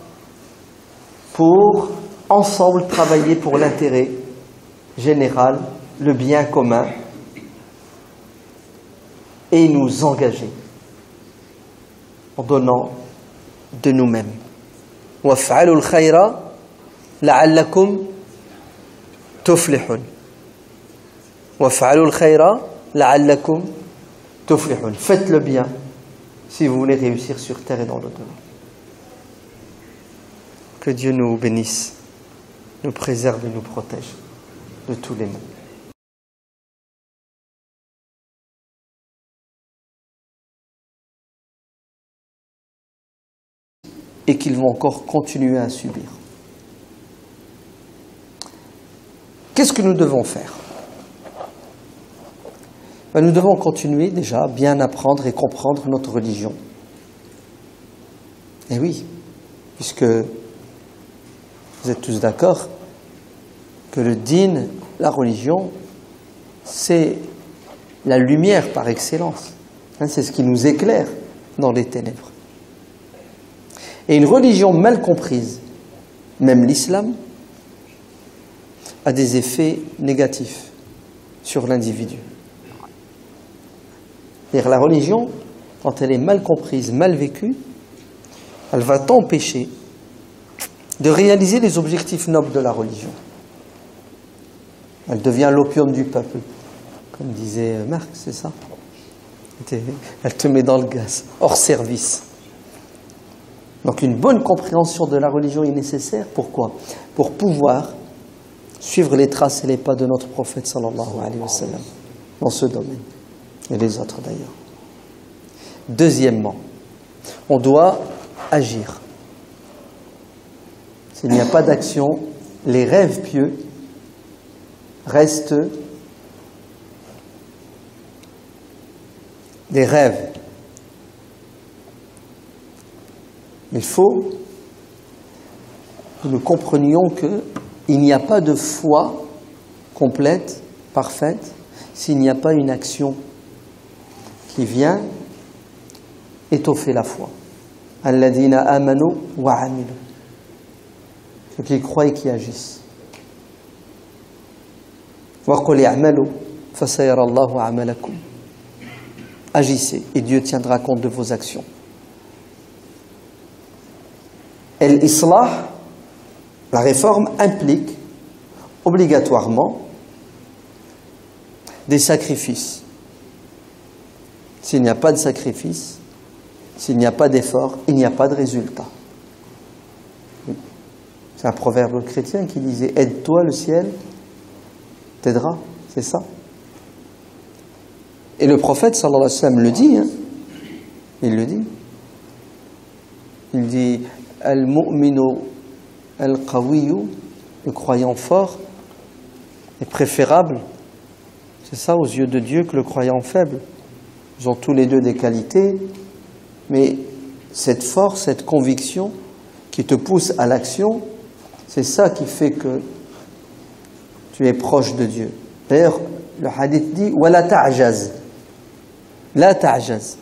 pour ensemble travailler pour l'intérêt général, le bien commun et nous engager en donnant de nous-mêmes. وَافْعَلُوا الْخَيْرَ لَعَلَّكُمْ تُفْلِحُونَ وَافْعَلُوا الْخَيْرَ لَعَلَّكُمْ تُفْلِحُونَ. Faites le bien, si vous voulez réussir sur terre et dans l'au-delà. Que Dieu nous bénisse, nous préserve et nous protège de tous les maux. Et qu'ils vont encore continuer à subir. Qu'est-ce que nous devons faire? Nous devons continuer déjà à bien apprendre et comprendre notre religion. Et oui, puisque vous êtes tous d'accord que le din, la religion, c'est la lumière par excellence. C'est ce qui nous éclaire dans les ténèbres. Et une religion mal comprise, même l'islam, a des effets négatifs sur l'individu. C'est-à-dire la religion, quand elle est mal comprise, mal vécue, elle va t'empêcher de réaliser les objectifs nobles de la religion. Elle devient l'opium du peuple, comme disait Marx, c'est ça? Elle te met dans le gaz, hors service. Donc une bonne compréhension de la religion est nécessaire. Pourquoi? Pour pouvoir suivre les traces et les pas de notre prophète sallallahu alayhi wa sallam dans ce domaine, et les autres d'ailleurs. Deuxièmement, on doit agir. S'il n'y a pas d'action, les rêves pieux restent des rêves. Il faut que nous comprenions qu'il n'y a pas de foi complète, parfaite, s'il n'y a pas une action qui vient étoffer la foi. Alladina amanu wa amilu. Ceux qui croient et qui agissent. Wa qul i'malu fasayara Allahu a'malakum. Agissez et Dieu tiendra compte de vos actions. Et l'islah, la réforme, implique obligatoirement des sacrifices. S'il n'y a pas de sacrifice, s'il n'y a pas d'effort, il n'y a pas de résultat. C'est un proverbe chrétien qui disait « Aide-toi, le ciel t'aidera », c'est ça. Et le prophète, sallallahu alayhi wa sallam, le dit, il le dit. Il dit « Al-mu'minu al-qawiyu », le croyant fort, est préférable, c'est ça, aux yeux de Dieu, que le croyant faible. Ils ont tous les deux des qualités, mais cette force, cette conviction qui te pousse à l'action, c'est ça qui fait que tu es proche de Dieu. D'ailleurs, le hadith dit « Wala ta'jaz ». La ta'jaz.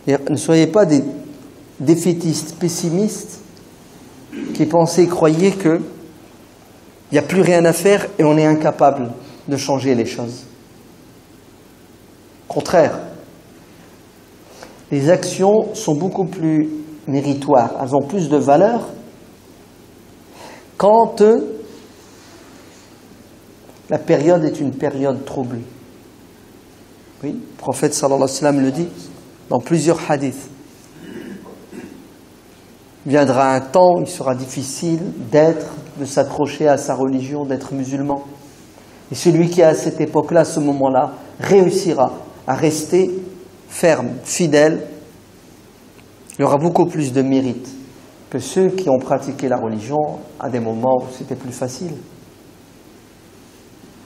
Ne soyez pas des défaitistes, pessimistes, qui pensaient et croyaient qu'il n'y a plus rien à faire et on est incapable de changer les choses. Au contraire, les actions sont beaucoup plus méritoires, elles ont plus de valeur quand la période est une période trouble. Oui, le prophète sallallahu alayhi wa sallam le dit dans plusieurs hadiths. Il viendra un temps où il sera difficile de s'accrocher à sa religion, d'être musulman. Et celui qui à cette époque-là, à ce moment-là, réussira à rester ferme, fidèle, il y aura beaucoup plus de mérite que ceux qui ont pratiqué la religion à des moments où c'était plus facile.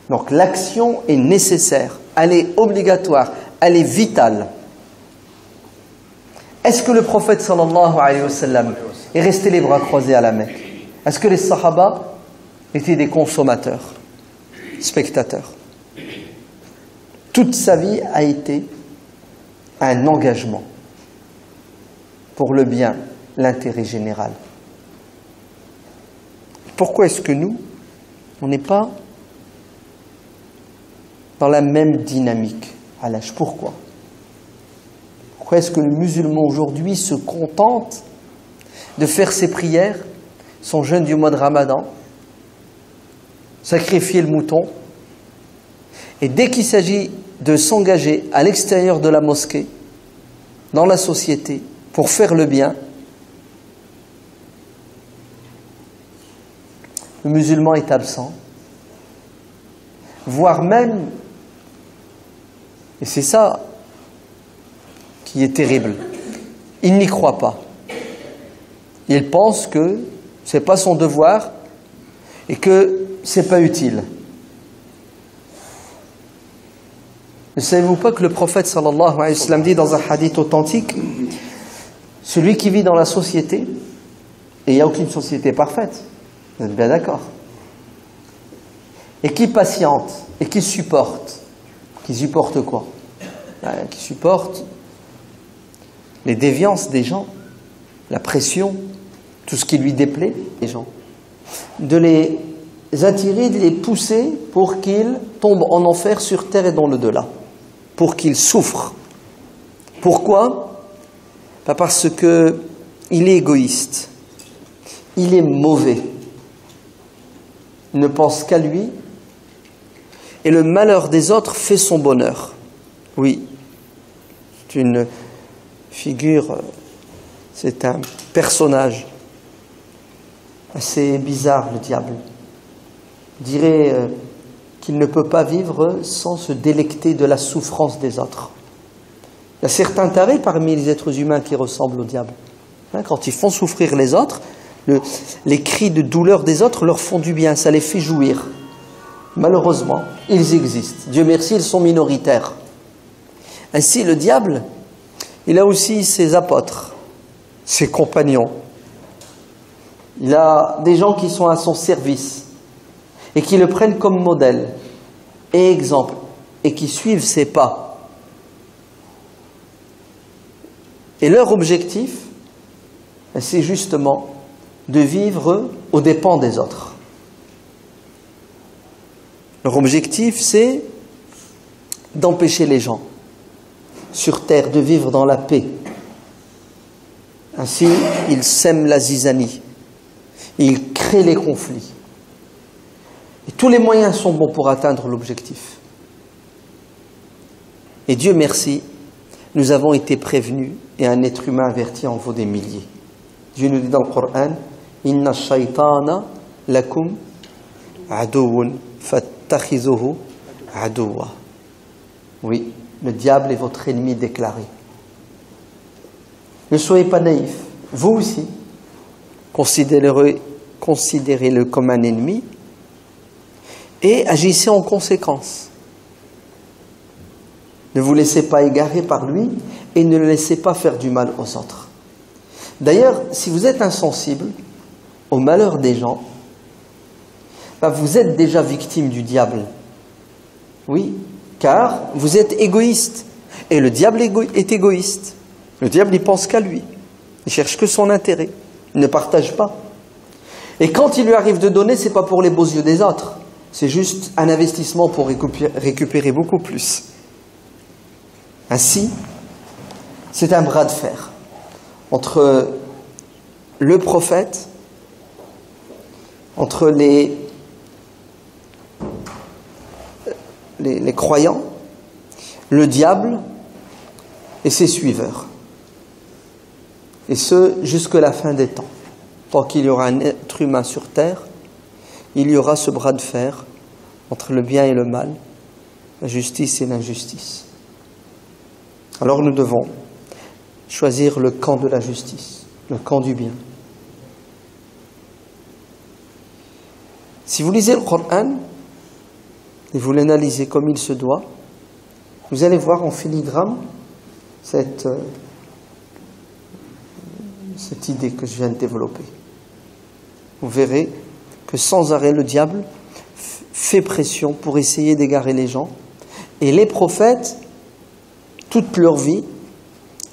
Donc l'action est nécessaire, elle est obligatoire, elle est vitale. Est-ce que le prophète sallallahu alayhi wa sallam est resté les bras croisés à la Mecque? Est-ce que les sahaba étaient des consommateurs, spectateurs? Toute sa vie a été un engagement pour le bien, l'intérêt général. Pourquoi est-ce que nous, on n'est pas dans la même dynamique à l'âge? Pourquoi est-ce que le musulman aujourd'hui se contente de faire ses prières, son jeûne du mois de Ramadan, sacrifier le mouton, et dès qu'il s'agit de s'engager à l'extérieur de la mosquée, dans la société pour faire le bien, le musulman est absent, voire même, et c'est ça qui est terrible, il n'y croit pas. Il pense que ce n'est pas son devoir et que ce n'est pas utile. Ne savez-vous pas que le prophète sallallahu alayhi wa sallam dit dans un hadith authentique, celui qui vit dans la société, et il n'y a aucune société parfaite, vous êtes bien d'accord, et qui patiente, et qui supporte quoi? Qui supporte les déviances des gens, la pression, tout ce qui lui déplaît des gens, de les attirer, de les pousser pour qu'ils tombent en enfer sur terre et dans l'au-delà, pour qu'ils souffrent. Pourquoi? Pas parce que il est égoïste, il est mauvais, il ne pense qu'à lui, et le malheur des autres fait son bonheur. Oui, c'est une figure, c'est un personnage assez bizarre, le diable. Je dirais qu'il ne peut pas vivre sans se délecter de la souffrance des autres. Il y a certains tarés parmi les êtres humains qui ressemblent au diable. Quand ils font souffrir les autres, les cris de douleur des autres leur font du bien, ça les fait jouir. Malheureusement, ils existent. Dieu merci, ils sont minoritaires. Ainsi, le diable, il a aussi ses apôtres, ses compagnons. Il a des gens qui sont à son service et qui le prennent comme modèle et exemple et qui suivent ses pas. Et leur objectif, c'est justement de vivre aux dépens des autres. Leur objectif, c'est d'empêcher les gens sur terre de vivre dans la paix. Ainsi, ils sèment la zizanie, ils créent les conflits. Et tous les moyens sont bons pour atteindre l'objectif. Et Dieu merci, nous avons été prévenus et un être humain averti en vaut des milliers. Dieu nous dit dans le Coran, Inna shaytana lakum aduwun fattakhizuhu aduwa. Oui, le diable est votre ennemi déclaré. Ne soyez pas naïfs, vous aussi, considérez-le comme un ennemi et agissez en conséquence. Ne vous laissez pas égarer par lui et ne le laissez pas faire du mal aux autres. D'ailleurs, si vous êtes insensible au malheur des gens, vous êtes déjà victime du diable. Oui, car vous êtes égoïste. Et le diable est égoïste. Le diable, il pense qu'à lui. Il cherche que son intérêt. Il ne partage pas. Et quand il lui arrive de donner, ce n'est pas pour les beaux yeux des autres. C'est juste un investissement pour récupérer beaucoup plus. Ainsi, c'est un bras de fer entre le prophète, entre les croyants, le diable et ses suiveurs. Et ce, jusqu'à la fin des temps. Tant qu'il y aura un être humain sur terre, il y aura ce bras de fer entre le bien et le mal, la justice et l'injustice. Alors nous devons choisir le camp de la justice, le camp du bien. Si vous lisez le Coran et vous l'analysez comme il se doit, vous allez voir en filigrane cette idée que je viens de développer. Vous verrez que sans arrêt le diable fait pression pour essayer d'égarer les gens, et les prophètes, toute leur vie,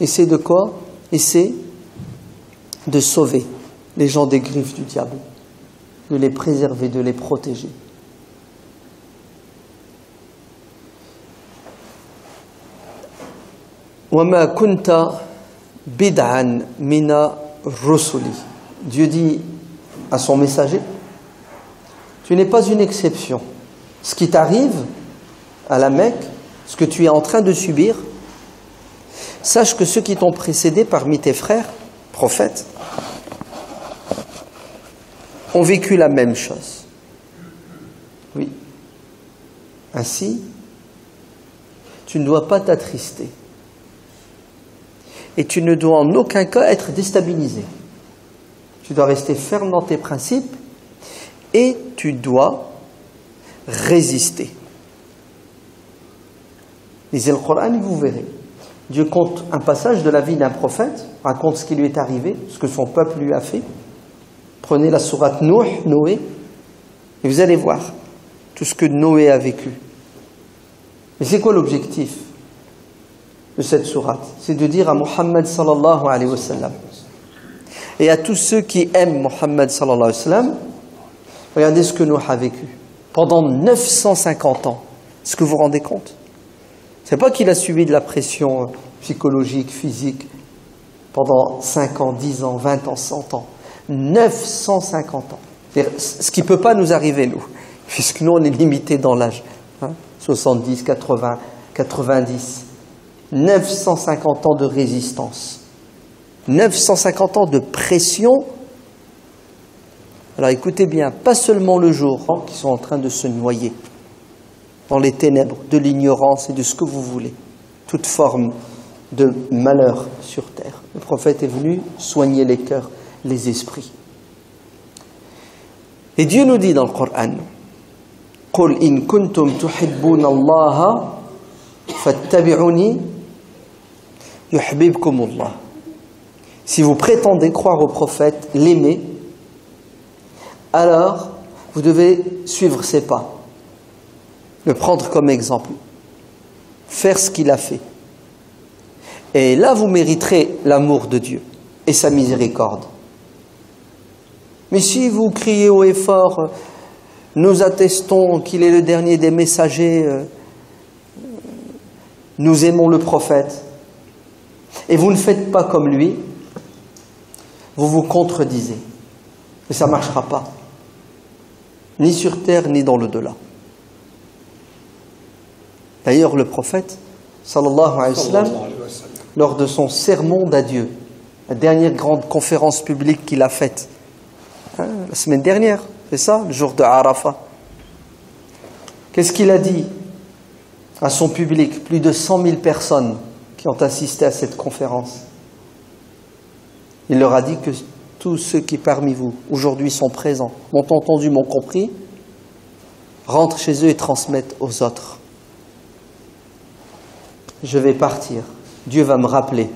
essaient de quoi? Essaient de sauver les gens des griffes du diable, de les préserver, de les protéger. وَمَا كُنْتَ بِدْعًا مِنَ الرُّسُلِ. Dieu dit à son messager, tu n'es pas une exception. Ce qui t'arrive à la Mecque, ce que tu es en train de subir, sache que ceux qui t'ont précédé parmi tes frères, prophètes, ont vécu la même chose. Oui. Ainsi, tu ne dois pas t'attrister. Et tu ne dois en aucun cas être déstabilisé. Tu dois rester ferme dans tes principes et tu dois résister. Lisez le Coran et vous verrez. Dieu compte un passage de la vie d'un prophète, raconte ce qui lui est arrivé, ce que son peuple lui a fait. Prenez la sourate Noé, et vous allez voir tout ce que Noé a vécu. Mais c'est quoi l'objectif de cette sourate? C'est de dire à Muhammad sallallahu alayhi wa sallam et à tous ceux qui aiment Muhammad sallallahu alayhi wa sallam, regardez ce que Noé a vécu pendant 950 ans. Est-ce que vous vous rendez compte? C'est pas qu'il a subi de la pression psychologique, physique pendant 5 ans, 10 ans, 20 ans, 100 ans. 950 ans. Ce qui ne peut pas nous arriver, nous, puisque nous, on est limité dans l'âge. 70, 80, 90. 950 ans de résistance. 950 ans de pression. Alors écoutez bien, pas seulement le jour, qui sont en train de se noyer dans les ténèbres de l'ignorance et de ce que vous voulez. Toute forme de malheur sur terre. Le prophète est venu soigner les cœurs, les esprits. Et Dieu nous dit dans le Coran, قُلْ إِن كُنْتُمْ تُحِبُّونَ اللَّهَ فَاتَّبِعُونِي يُحْبِبْكُمُ اللَّهُ. Si vous prétendez croire au prophète, l'aimer, alors vous devez suivre ses pas, le prendre comme exemple, faire ce qu'il a fait. Et là, vous mériterez l'amour de Dieu et sa miséricorde. Mais si vous criez haut et fort, nous attestons qu'il est le dernier des messagers, nous aimons le prophète, et vous ne faites pas comme lui, vous vous contredisez. Et ça ne marchera pas, ni sur terre, ni dans l'au-delà. D'ailleurs, le prophète, sallallahu alayhi wa sallam, lors de son sermon d'adieu, la dernière grande conférence publique qu'il a faite, la semaine dernière, c'est ça, le jour de Arafat. Qu'est-ce qu'il a dit à son public? Plus de 100 000 personnes qui ont assisté à cette conférence. Il leur a dit que tous ceux qui parmi vous, aujourd'hui, sont présents, m'ont entendu, m'ont compris, rentrent chez eux et transmettent aux autres. Je vais partir. Dieu va me rappeler.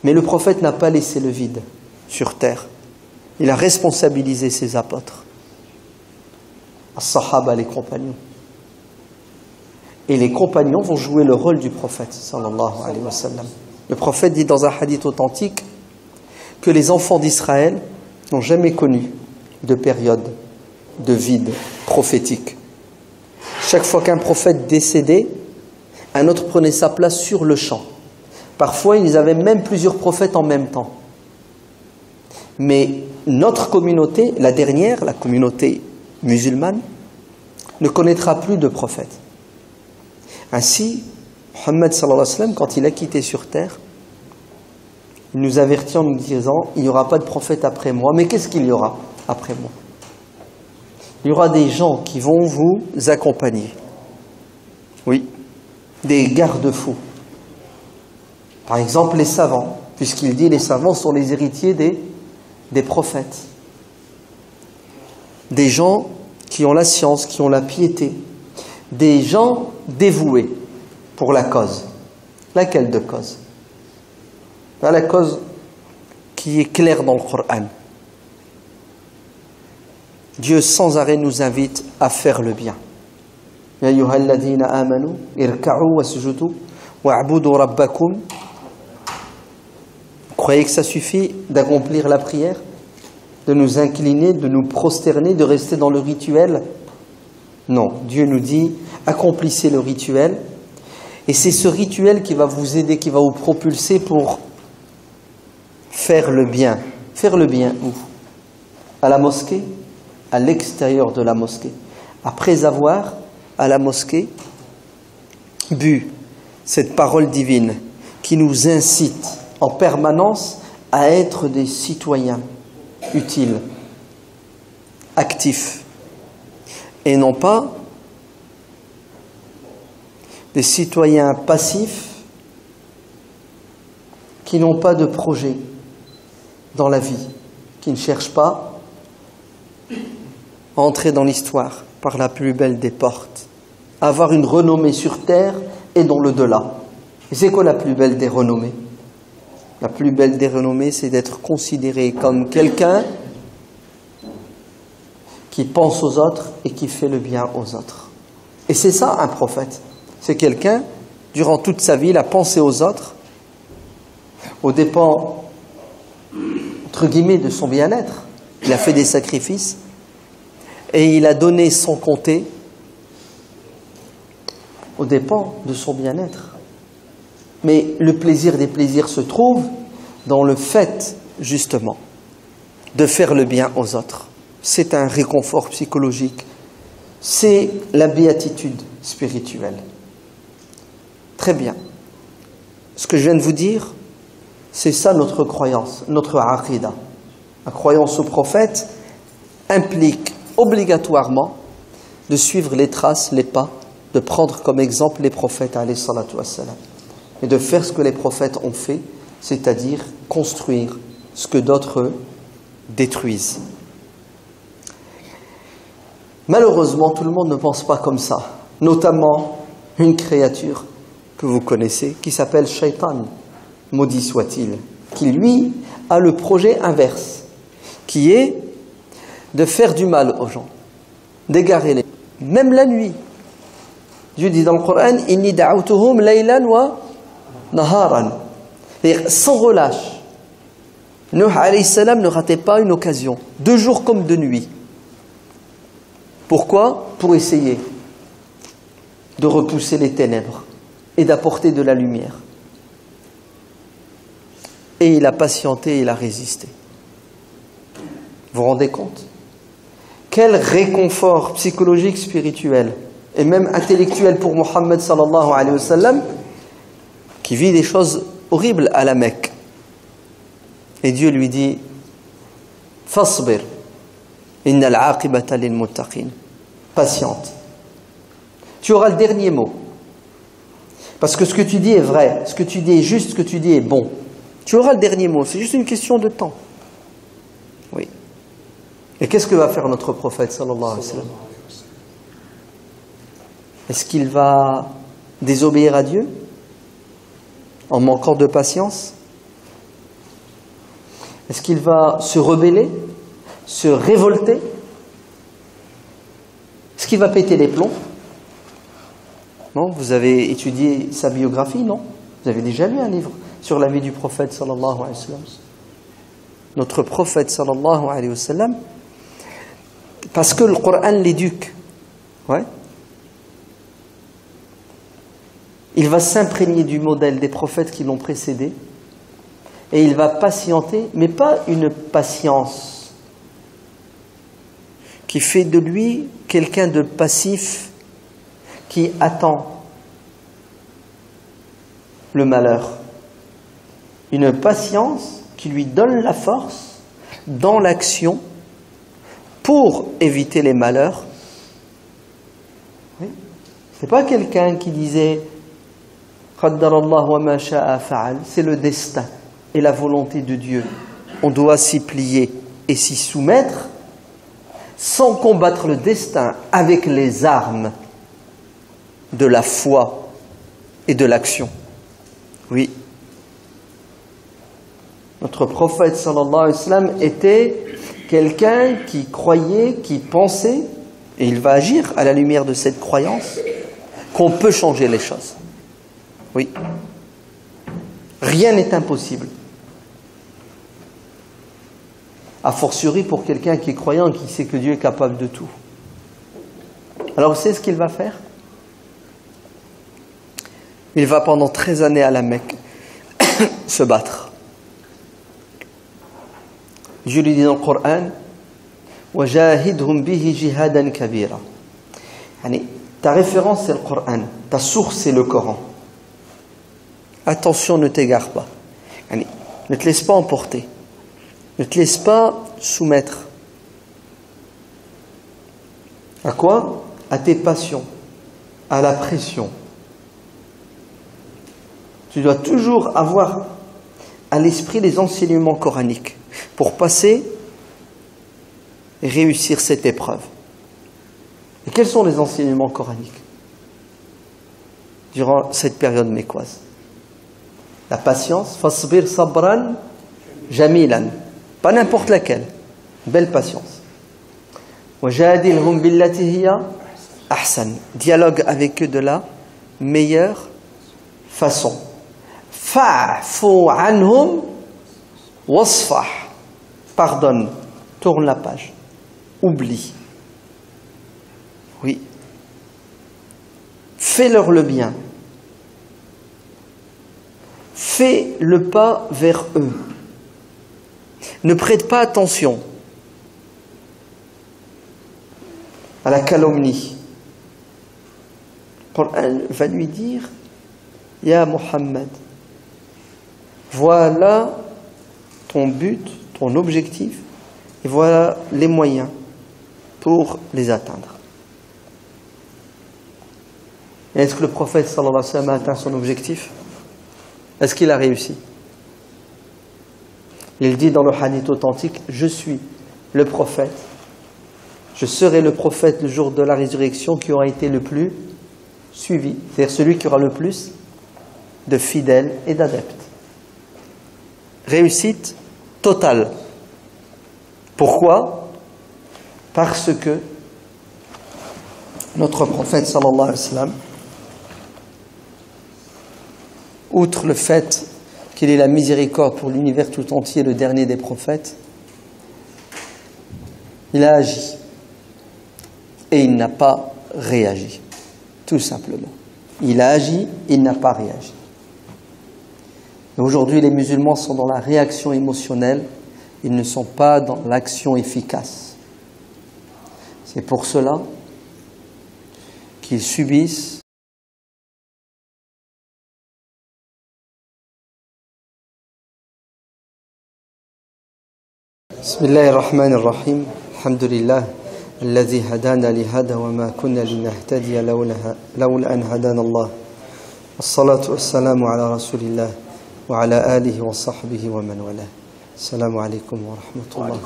Mais le prophète n'a pas laissé le vide sur terre. Il a responsabilisé ses apôtres, as-sahaba, les compagnons. Et les compagnons vont jouer le rôle du prophète, sallallahu alayhi wa sallam. Le prophète dit dans un hadith authentique que les enfants d'Israël n'ont jamais connu de période de vide prophétique. Chaque fois qu'un prophète décédait, un autre prenait sa place sur le champ. Parfois, ils avaient même plusieurs prophètes en même temps. Mais notre communauté, la dernière, la communauté musulmane, ne connaîtra plus de prophètes. Ainsi, Muhammad sallallahu alayhi wa sallam, quand il a quitté sur terre, il nous avertit en nous disant, il n'y aura pas de prophète après moi. Mais qu'est-ce qu'il y aura après moi? Il y aura des gens qui vont vous accompagner. Oui, des garde-fous. Par exemple, les savants, puisqu'il dit les savants sont les héritiers des prophètes. Des gens qui ont la science, qui ont la piété. Des gens dévoués pour la cause. Laquelle de cause? La cause qui est claire dans le Coran. Dieu sans arrêt nous invite à faire le bien. Ya ayyuhalladhina amanu irka'u wasjudu wa'budu rabbakum. Vous croyez que ça suffit d'accomplir la prière, de nous incliner, de nous prosterner, de rester dans le rituel? Non, Dieu nous dit accomplissez le rituel, et c'est ce rituel qui va vous aider, qui va vous propulser pour faire le bien. Faire le bien où? À la mosquée, à l'extérieur de la mosquée. Après avoir, à la mosquée, bu cette parole divine qui nous incite en permanence à être des citoyens utiles, actifs, et non pas des citoyens passifs qui n'ont pas de projet dans la vie, qui ne cherchent pas à entrer dans l'histoire par la plus belle des portes, à avoir une renommée sur terre et dans le delà. Et c'est quoi la plus belle des renommées? La plus belle des renommées, c'est d'être considéré comme quelqu'un qui pense aux autres et qui fait le bien aux autres. Et c'est ça un prophète. C'est quelqu'un, durant toute sa vie, il a pensé aux autres, aux dépens, entre guillemets, de son bien-être. Il a fait des sacrifices et il a donné sans compter aux dépens de son bien-être. Mais le plaisir des plaisirs se trouve dans le fait, justement, de faire le bien aux autres. C'est un réconfort psychologique. C'est la béatitude spirituelle. Très bien. Ce que je viens de vous dire, c'est ça notre croyance, notre aqidah. La croyance au prophète implique obligatoirement de suivre les traces, les pas, de prendre comme exemple les prophètes, alayhi salatu wassalam, et de faire ce que les prophètes ont fait, c'est-à-dire construire ce que d'autres détruisent. Malheureusement, tout le monde ne pense pas comme ça, notamment une créature que vous connaissez, qui s'appelle Shaitan, maudit soit-il, qui lui a le projet inverse, qui est de faire du mal aux gens, d'égarer les gens, même la nuit. Dieu dit dans le Coran, « Inni da'awtuhum laylan wa naharan » c'est-à-dire sans relâche. Nuh alayhi salam ne ratait pas une occasion, de jour comme de nuit. Pourquoi? Pour essayer de repousser les ténèbres et d'apporter de la lumière. Et il a patienté, il a résisté. Vous vous rendez compte? Quel réconfort psychologique, spirituel et même intellectuel pour Mohammed sallallahu alayhi wa sallam, qui vit des choses horribles à la Mecque. Et Dieu lui dit « Fasbir, innal aqibata lil muttaqin » patiente. Tu auras le dernier mot. Parce que ce que tu dis est vrai, ce que tu dis est juste, ce que tu dis est bon. Tu auras le dernier mot, c'est juste une question de temps. Oui. Et qu'est-ce que va faire notre prophète sallallahu alayhi wa sallam? Est-ce qu'il va désobéir à Dieu en manquant de patience? Est-ce qu'il va se rebeller, se révolter? Est-ce qu'il va péter les plombs? Non, vous avez étudié sa biographie, non? Vous avez déjà lu un livre sur la vie du prophète sallallahu alayhi wa sallam. Notre prophète sallallahu alayhi wa sallam, parce que le Coran l'éduque, ouais. Il va s'imprégner du modèle des prophètes qui l'ont précédé et il va patienter, mais pas une patience qui fait de lui quelqu'un de passif qui attend le malheur. Une patience qui lui donne la force dans l'action pour éviter les malheurs. Oui. C'est pas quelqu'un qui disait c'est le destin et la volonté de Dieu. On doit s'y plier et s'y soumettre sans combattre le destin avec les armes de la foi et de l'action. Oui. Notre prophète sallallahu alayhi wa sallam était quelqu'un qui croyait, qui pensait, et il va agir à la lumière de cette croyance, qu'on peut changer les choses. Oui. Rien n'est impossible. A fortiori pour quelqu'un qui est croyant, qui sait que Dieu est capable de tout. Alors vous savez ce qu'il va faire? Il va pendant 13 années à la Mecque se battre. Dieu lui dit dans le Coran وَجَاهِدْهُمْ بِهِ جِهَادًا كَبِيرًا. Ta référence c'est le Coran, ta source c'est le Coran. attention, ne t'égare pas. Ne te laisse pas emporter. Ne te laisse pas soumettre. À quoi? À tes passions, à la pression. Tu dois toujours avoir à l'esprit les enseignements coraniques pour passer et réussir cette épreuve. Et quels sont les enseignements coraniques durant cette période mécoise? La patience, fasbir sabran jamilan, pas n'importe laquelle, belle patience. Wajadilhum billati hiya ahsan, dialogue avec eux de la meilleure façon. Fa'fu anhum wasfah, pardonne, tourne la page, oublie. Oui. Fais-leur le bien. Fais le pas vers eux. Ne prête pas attention à la calomnie. Le Coran va lui dire: Ya Muhammad, voilà ton but, ton objectif, et voilà les moyens pour les atteindre. Et est-ce que le prophète sallallahu alayhi wa sallam a atteint son objectif? Est-ce qu'il a réussi? Il dit dans le hadith authentique: je suis le prophète, je serai le prophète le jour de la résurrection qui aura été le plus suivi, c'est-à-dire celui qui aura le plus de fidèles et d'adeptes. Réussite totale. Pourquoi? Parce que notre prophète sallallahu alayhi wa sallam, outre le fait qu'il est la miséricorde pour l'univers tout entier, le dernier des prophètes, il a agi et il n'a pas réagi, tout simplement. Il a agi, il n'a pas réagi. Et aujourd'hui, les musulmans sont dans la réaction émotionnelle, ils ne sont pas dans l'action efficace. C'est pour cela qu'ils subissent Bismillahir Rahmanir Rahim. Alhamdulillah alladhi hadana li hada wa ma kunna linahtadiya lawla an hadana Allah. Wassalatu wassalamu ala rasulillah wa ala alihi wa sahbihi wa man wala. Assalamu alaykum wa rahmatullah.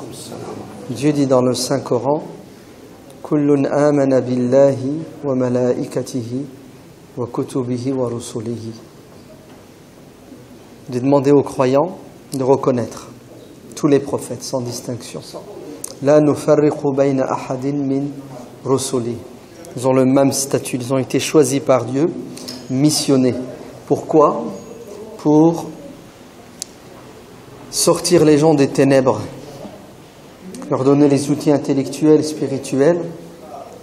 Dieu dit dans le Saint-Coran: Kullun amana billahi wa malaikatihi wa kutubihi wa rusulihi. De demander aux croyants de reconnaître tous les prophètes sans distinction. La nufarriqu bayna ahadin min rusuli. Ils ont le même statut, ils ont été choisis par Dieu, missionnés. Pourquoi? Pour sortir les gens des ténèbres, leur donner les outils intellectuels, spirituels,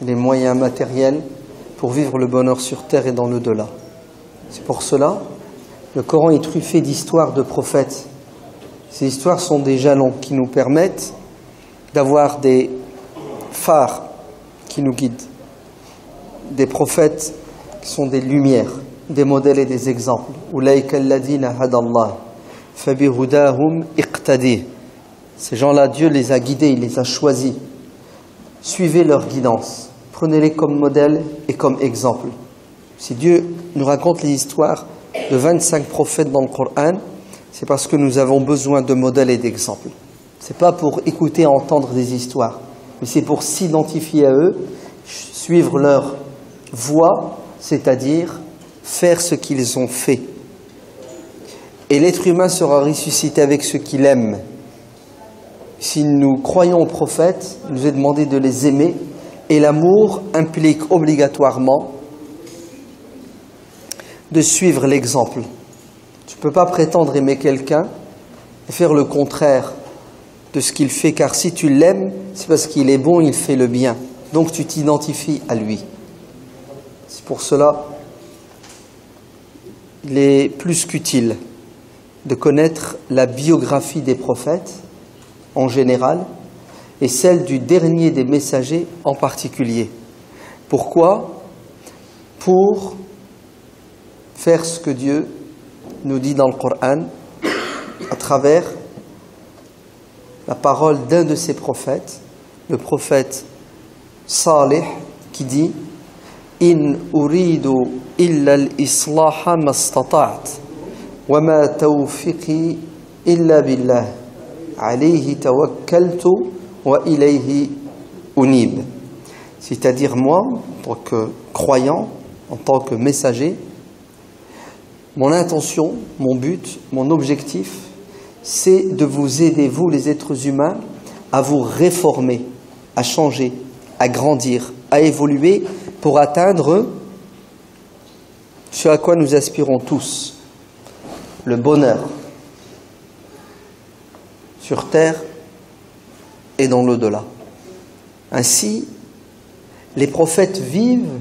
les moyens matériels pour vivre le bonheur sur terre et dans l'au-delà. C'est pour cela le Coran est truffé d'histoires de prophètes. Ces histoires sont des jalons qui nous permettent d'avoir des phares qui nous guident, des prophètes qui sont des lumières, des modèles et des exemples. Ulaika alladhina hadallah fabihudahum iqtadi. Ces gens-là, Dieu les a guidés, il les a choisis. Suivez leur guidance, prenez-les comme modèle et comme exemple. Si Dieu nous raconte les histoires de 25 prophètes dans le Coran, c'est parce que nous avons besoin de modèles et d'exemples. Ce n'est pas pour écouter et entendre des histoires, mais c'est pour s'identifier à eux, suivre leur voie, c'est-à-dire faire ce qu'ils ont fait. Et l'être humain sera ressuscité avec ce qu'il aime. Si nous croyons aux prophètes, il nous est demandé de les aimer, et l'amour implique obligatoirement de suivre l'exemple. Tu ne peux pas prétendre aimer quelqu'un et faire le contraire de ce qu'il fait, car si tu l'aimes, c'est parce qu'il est bon, il fait le bien. Donc tu t'identifies à lui. C'est pour cela il est plus qu'utile de connaître la biographie des prophètes en général et celle du dernier des messagers en particulier. Pourquoi? Pour faire ce que Dieu nous dit dans le Coran, à travers la parole d'un de ses prophètes, le prophète Salih, qui dit « In uridu illa al-islaha mastata'at, wa ma tawfiqi illa billah, alayhi tawakkaltu wa ilayhi unib » C'est-à-dire moi, en tant que croyant, en tant que messager, mon intention, mon but, mon objectif, c'est de vous aider, vous les êtres humains, à vous réformer, à changer, à grandir, à évoluer pour atteindre ce à quoi nous aspirons tous, le bonheur sur terre et dans l'au-delà. Ainsi, les prophètes vivent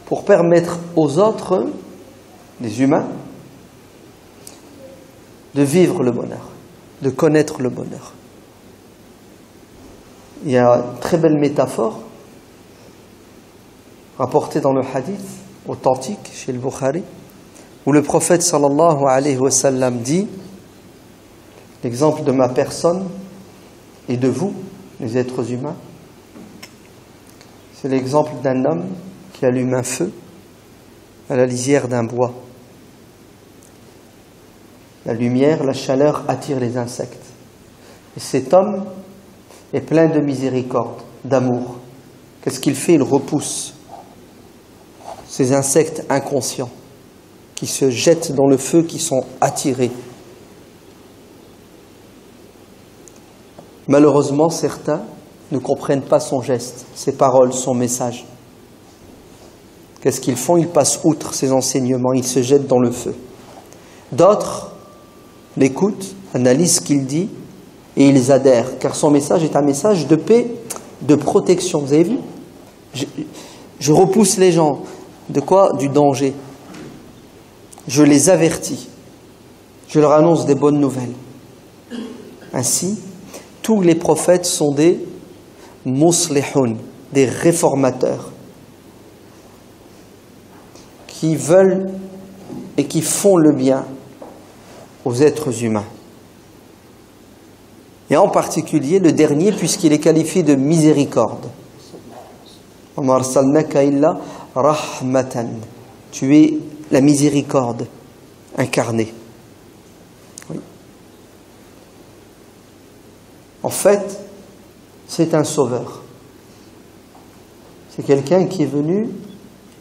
pour permettre aux autres, les humains, de vivre le bonheur, de connaître le bonheur. Il y a une très belle métaphore rapportée dans le hadith authentique chez le Bukhari, où le prophète sallallahu alayhi wa sallam dit « L'exemple de ma personne et de vous, les êtres humains, c'est l'exemple d'un homme qui allume un feu à la lisière d'un bois. La lumière, la chaleur attirent les insectes. Et cet homme est plein de miséricorde, d'amour. Qu'est-ce qu'il fait? Il repousse ces insectes inconscients qui se jettent dans le feu, qui sont attirés. Malheureusement, certains ne comprennent pas son geste, ses paroles, son message. Qu'est-ce qu'ils font? Ils passent outre ses enseignements, ils se jettent dans le feu. D'autres l'écoutent, analysent ce qu'il dit et ils adhèrent, car son message est un message de paix, de protection. Vous avez vu? Je repousse les gens. De quoi? Du danger. Je les avertis. Je leur annonce des bonnes nouvelles. Ainsi, tous les prophètes sont des muslihun, des réformateurs, qui veulent et qui font le bien aux êtres humains. Et en particulier le dernier, puisqu'il est qualifié de miséricorde. وَمَا أَرْسَلْنَاكَ إِلَّا رَحْمَةً. Tu es la miséricorde incarnée. Oui. En fait, c'est un sauveur. C'est quelqu'un qui est venu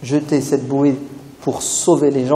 jeter cette bouée pour sauver les gens.